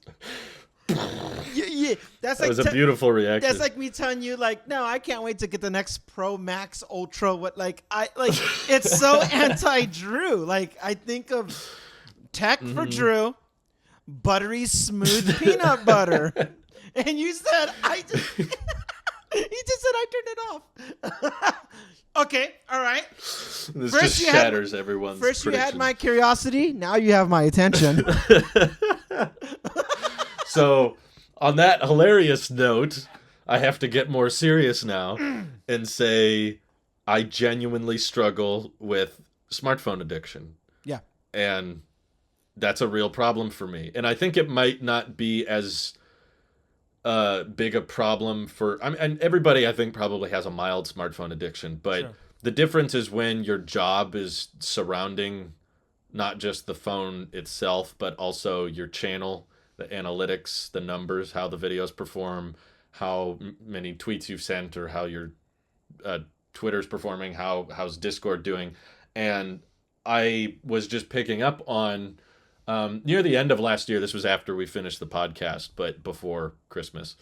Yeah, that's That like was a beautiful reaction. That's like me telling you, like, no, I can't wait to get the next Pro Max Ultra. What, like, it's so anti-Drew. Like, I think of tech for Drew, buttery smooth peanut butter, and you said he just said I turned it off. Okay, all right. This just shatters everyone's First, you had predictions. my curiosity. Now you have my attention. So, on that hilarious note, I have to get more serious now and say I genuinely struggle with smartphone addiction. Yeah. And that's a real problem for me. And I think it might not be as big a problem for... and everybody, I think, probably has a mild smartphone addiction. But Sure. the difference is when your job is surrounding not just the phone itself, but also your channel, the analytics, the numbers, how the videos perform, how many tweets you've sent, or how your Twitter's performing, how's Discord doing. And I was just picking up on near the end of last year, this was after we finished the podcast, but before Christmas,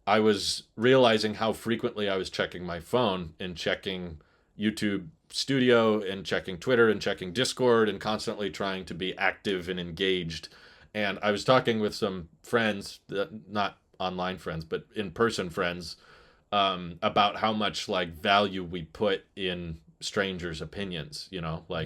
I was realizing how frequently I was checking my phone and checking YouTube Studio and checking Twitter and checking Discord and constantly trying to be active and engaged. And I was talking with some friends, not online friends, but in-person friends, about how much like value we put in strangers' opinions,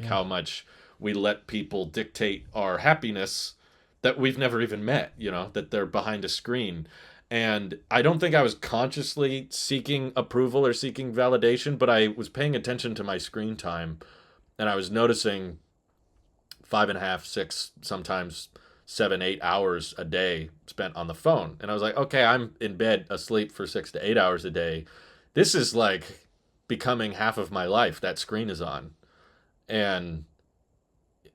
how much we let people dictate our happiness that we've never even met, that they're behind a screen. And I don't think I was consciously seeking approval or seeking validation, but I was paying attention to my screen time, and I was noticing 5.5, 6, sometimes 7, 8 hours a day spent on the phone. And I was like, okay, I'm in bed asleep for 6 to 8 hours a day. This is like becoming half of my life. That screen is on. And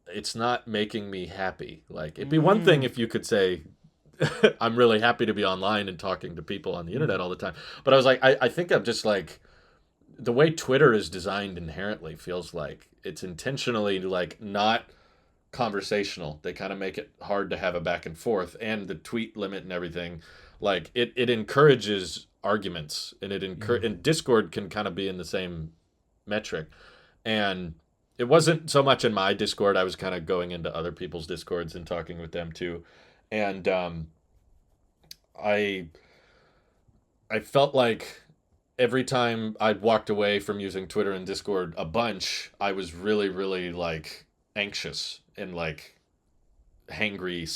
it's not making me happy. Like, it'd be one thing if you could say, I'm really happy to be online and talking to people on the internet all the time. But I was like, I think I'm just like, the way Twitter is designed inherently feels like it's intentionally like not conversational. They kind of make it hard to have a back and forth, and the tweet limit and everything, like it encourages arguments, and and Discord can kind of be in the same metric. And it wasn't so much in my Discord. I was kind of going into other people's Discords and talking with them too. And I felt like every time I walked away from using Twitter and Discord a bunch, I was really, really like anxious and like hangry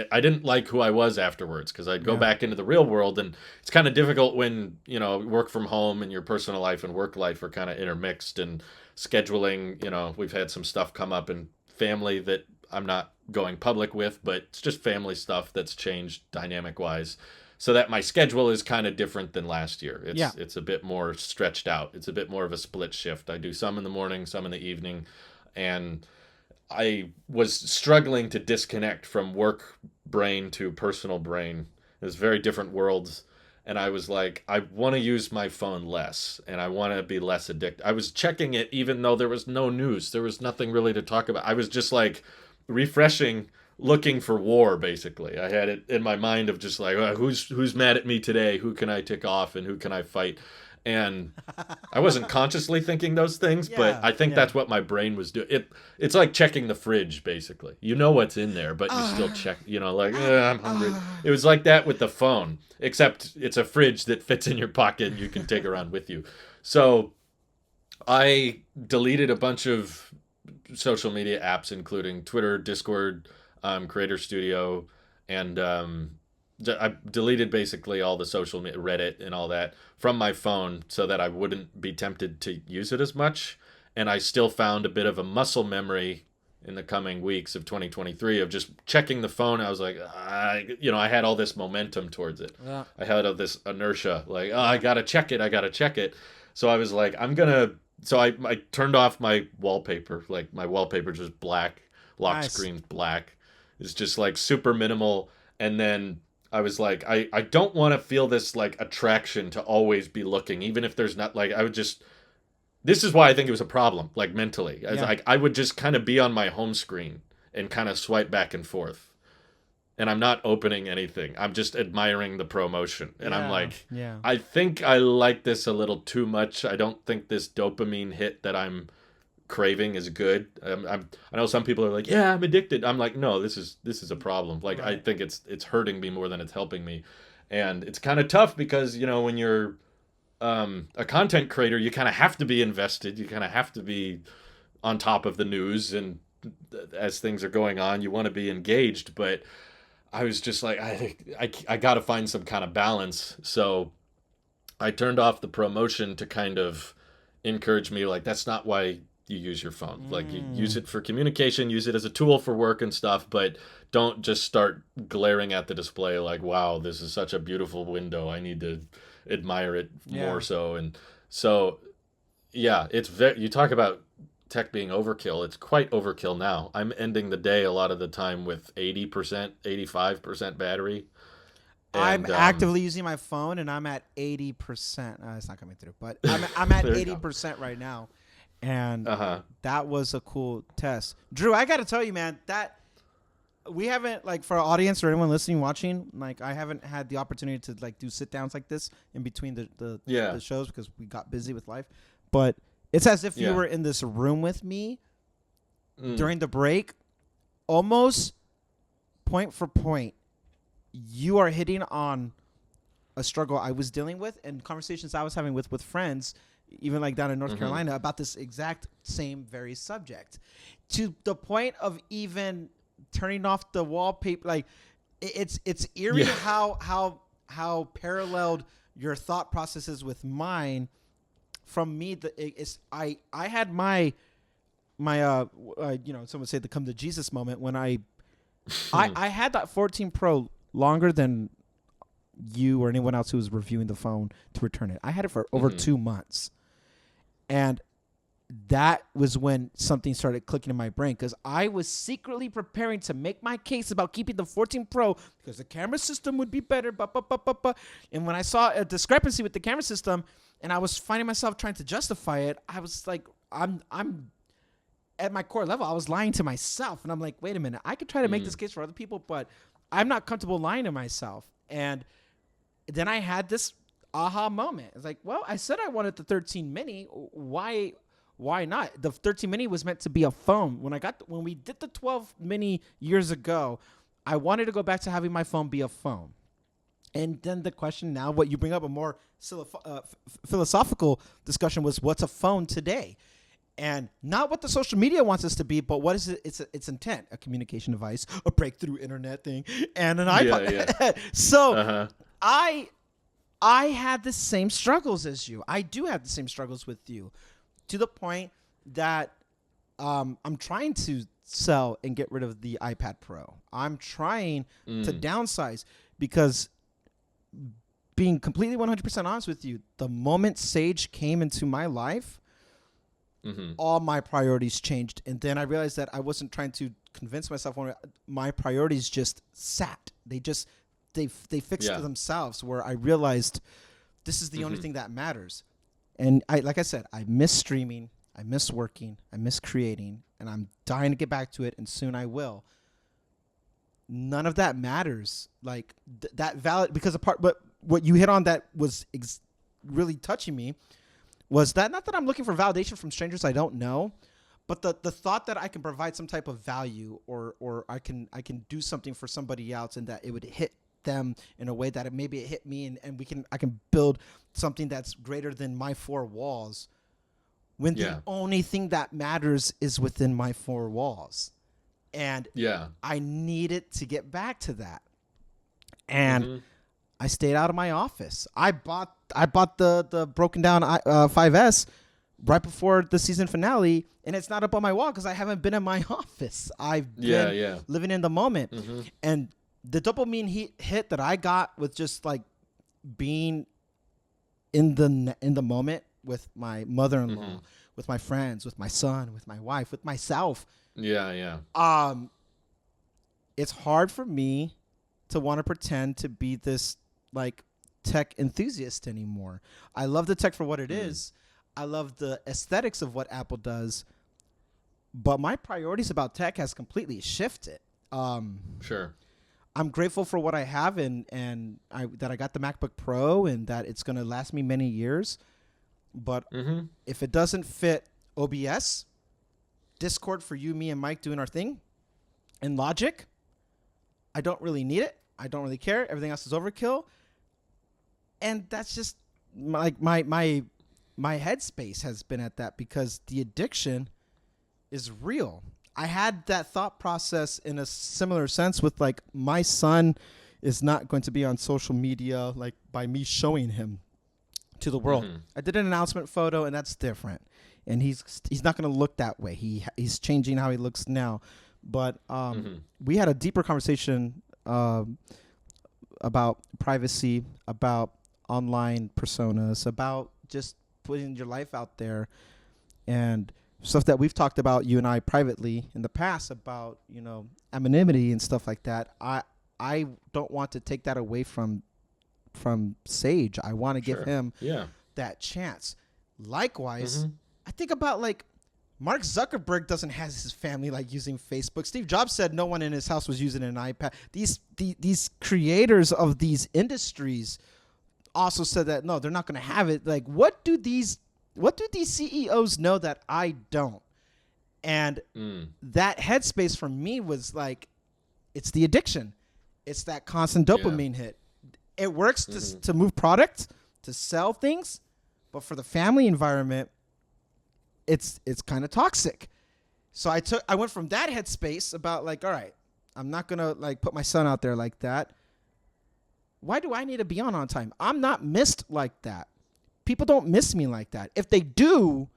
/ I didn't like who I was afterwards, because I'd go back into the real world, and it's kind of difficult when work from home and your personal life and work life are kind of intermixed, and scheduling, we've had some stuff come up in family that I'm not going public with, but it's just family stuff that's changed dynamic wise, so that my schedule is kind of different than last year. It's a bit more stretched out. It's a bit more of a split shift. I do some in the morning, some in the evening, and I was struggling to disconnect from work brain to personal brain. It's very different worlds. And I was like, I want to use my phone less, and I want to be less addicted. I was checking it even though there was no news. There was nothing really to talk about. I was just like refreshing, looking for war, basically. I had it in my mind of just like, who's mad at me today? Who can I tick off, and who can I fight? And I wasn't consciously thinking those things, but Yeah, I think yeah. that's what my brain was doing. It's like checking the fridge, basically. You know what's in there, but you still check, like, I'm hungry. It was like that with the phone, except it's a fridge that fits in your pocket and you can take around with you. So I deleted a bunch of social media apps, including Twitter, Discord, Creator Studio, and I deleted basically all the social media, Reddit, and all that from my phone so that I wouldn't be tempted to use it as much. And I still found a bit of a muscle memory in the coming weeks of 2023 of just checking the phone. I was like, I had all this momentum towards it. Yeah. I had all this inertia, like, oh, I gotta check it. I gotta check it. So I was like, I'm gonna. So I turned off my wallpaper. Like my wallpaper just black, lock Nice. screen's black. It's just like super minimal. And then I was like, I don't want to feel this like attraction to always be looking, even if there's not like I would just. This is why I think it was a problem, like mentally. As Yeah. like I would just kind of be on my home screen and kind of swipe back and forth, and I'm not opening anything. I'm just admiring the promotion, and I'm Yeah, like, yeah. I think I like this a little too much. I don't think this dopamine hit that I'm craving is good. I know some people are like, yeah, I'm addicted. I'm like, no, this is a problem. Like I Right. think it's hurting me more than it's helping me, and it's kind of tough because when you're a content creator, you kind of have to be invested. You kind of have to be on top of the news, and as things are going on, you want to be engaged. But I was just like, I got to find some kind of balance. So I turned off the promotion to kind of encourage me, like, that's not why you use your phone. Like, you use it for communication, use it as a tool for work and stuff, but don't just start glaring at the display like, wow, this is such a beautiful window. I need to admire it Yeah. more so. And so, yeah, you talk about tech being overkill. It's quite overkill now. I'm ending the day a lot of the time with 80%, 85% battery. I'm And, actively using my phone, and I'm at 80%. It's not coming through, but I'm at There you go. 80% right now, and uh-huh. that was a cool test. Drew, I got to tell you, man, that we haven't, like, for our audience or anyone listening, watching, like, I haven't had the opportunity to, like, do sit downs like this in between the shows because we got busy with life. But it's as if you Yeah. were in this room with me Mm. during the break, almost point for point. You are hitting on a struggle I was dealing with and conversations I was having with friends, even like down in North Carolina, about this exact same very subject, to the point of even turning off the wallpaper. Like it's eerie Yeah. how paralleled your thought processes with mine. From me, I had my some would say the come to Jesus moment when I had that 14 Pro longer than you or anyone else who was reviewing the phone to return it. I had it for over 2 months. And that was when something started clicking in my brain because I was secretly preparing to make my case about keeping the 14 Pro because the camera system would be better. And when I saw a discrepancy with the camera system and I was finding myself trying to justify it, I was like, I'm at my core level, I was lying to myself. And I'm like, wait a minute, I could try to make this case for other people, but I'm not comfortable lying to myself. And then I had this aha moment. It's like, well, I said I wanted the 13 mini. Why not? The 13 mini was meant to be a phone. When we did the 12 mini years ago, I wanted to go back to having my phone be a phone. And then the question now, what you bring up, a more philosophical discussion was, what's a phone today? And not what the social media wants us to be, but what is its intent? A communication device, a breakthrough internet thing, and an iPod. Yeah. So I had the same struggles as you. I do have the same struggles with you, to the point that I'm trying to sell and get rid of the iPad Pro. I'm trying to downsize because, being completely 100% honest with you, the moment Sage came into my life, all my priorities changed. And then I realized that I wasn't trying to convince myself. My priorities just sat. They fixed themselves, where I realized this is the only thing that matters. And like I said, I miss streaming, I miss working, I miss creating, and I'm dying to get back to it, and soon I will. None of that matters. Like that valid, because but what you hit on that was really touching me was that not that I'm looking for validation from strangers I don't know, but the thought that I can provide some type of value or I can do something for somebody else and that it would hit them in a way that maybe it hit me and I can build something that's greater than my four walls when the only thing that matters is within my four walls. And I needed to get back to that. And I stayed out of my office. I bought the broken down 5S right before the season finale, and it's not up on my wall because I haven't been in my office. I've been living in the moment. And the dopamine hit that I got with just like being in the moment with my mother-in-law, with my friends, with my son, with my wife, with myself. It's hard for me to want to pretend to be this like tech enthusiast anymore. I love the tech for what it is. I love the aesthetics of what Apple does, but my priorities about tech has completely shifted. Sure. I'm grateful for what I have and that I got the MacBook Pro and that it's going to last me many years. But if it doesn't fit OBS, Discord for you, me, and Mike doing our thing, and Logic, I don't really need it. I don't really care. Everything else is overkill. And that's just my headspace has been at that because the addiction is real. I had that thought process in a similar sense with like my son is not going to be on social media like by me showing him to the world. I did an announcement photo and that's different. And he's not going to look that way. He's changing how he looks now. But we had a deeper conversation about privacy, about online personas, about just putting your life out there and stuff that we've talked about, you and I privately in the past about, anonymity and stuff like that. I don't want to take that away from Sage. I want to give him that chance. Likewise, I think about like Mark Zuckerberg doesn't have his family like using Facebook. Steve Jobs said no one in his house was using an iPad. These creators of these industries also said that no, they're not going to have it. Like, what do these CEOs know that I don't? And that headspace for me was like, it's the addiction. It's that constant dopamine hit. It works to move product, to sell things, but for the family environment, it's kind of toxic. So I went from that headspace about like, all right, I'm not going to like put my son out there like that. Why do I need to be on time? I'm not missed like that. People don't miss me like that. If they do,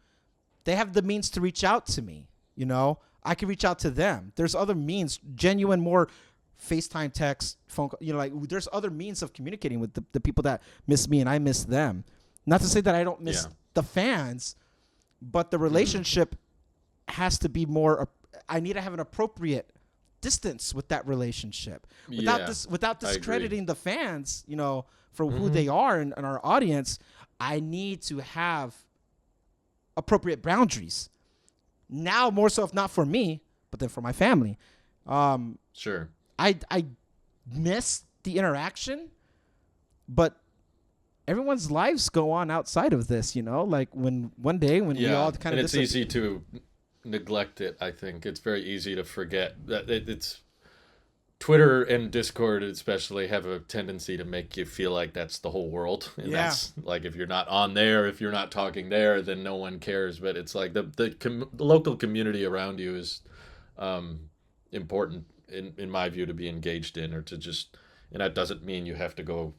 they have the means to reach out to me. I can reach out to them. There's other means, genuine, more FaceTime, text, phone call. Like there's other means of communicating with the people that miss me and I miss them. Not to say that I don't miss the fans, but the relationship has to be more. I need to have an appropriate distance with that relationship without discrediting the fans. For who they are and our audience. I need to have appropriate boundaries. Now more so, if not for me, but then for my family. Sure. I miss the interaction, but everyone's lives go on outside of this, like when one day when we all kind of. And it's easy to neglect it. I think it's very easy to forget that it's Twitter and Discord especially have a tendency to make you feel like that's the whole world. And that's like if you're not on there, if you're not talking there, then no one cares. But it's like the local community around you is important in my view to be engaged in or to just, and that doesn't mean you have to go,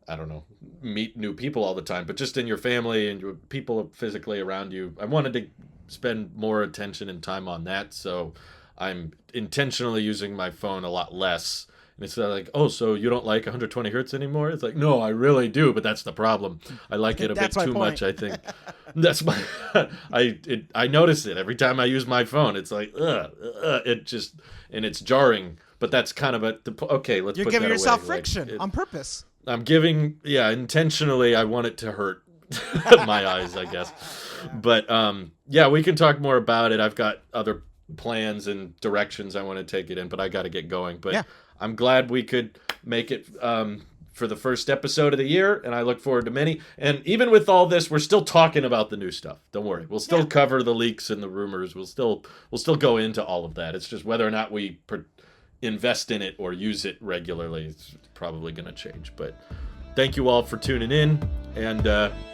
I don't know, meet new people all the time, but just in your family and your people physically around you. I wanted to spend more attention and time on that. So I'm intentionally using my phone a lot less. And it's like, oh, so you don't like 120 hertz anymore? It's like, no, I really do, but that's the problem. I like it a bit too much, I think. That's my. I notice it every time I use my phone. It's like, it just, and it's jarring. But that's kind of okay. Let's. You're giving yourself friction on purpose. I'm giving, intentionally. I want it to hurt my eyes, I guess. But we can talk more about it. I've got other plans and directions I want to take it in, but I got to get going. But I'm glad we could make it for the first episode of the year, and I look forward to many. And even with all this, we're still talking about the new stuff. Don't worry. We'll still cover the leaks and the rumors. We'll still go into all of that. It's just whether or not we invest in it or use it regularly, it's probably going to change. But thank you all for tuning in, and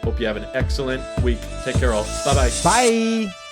hope you have an excellent week. Take care all. Bye-bye. Bye.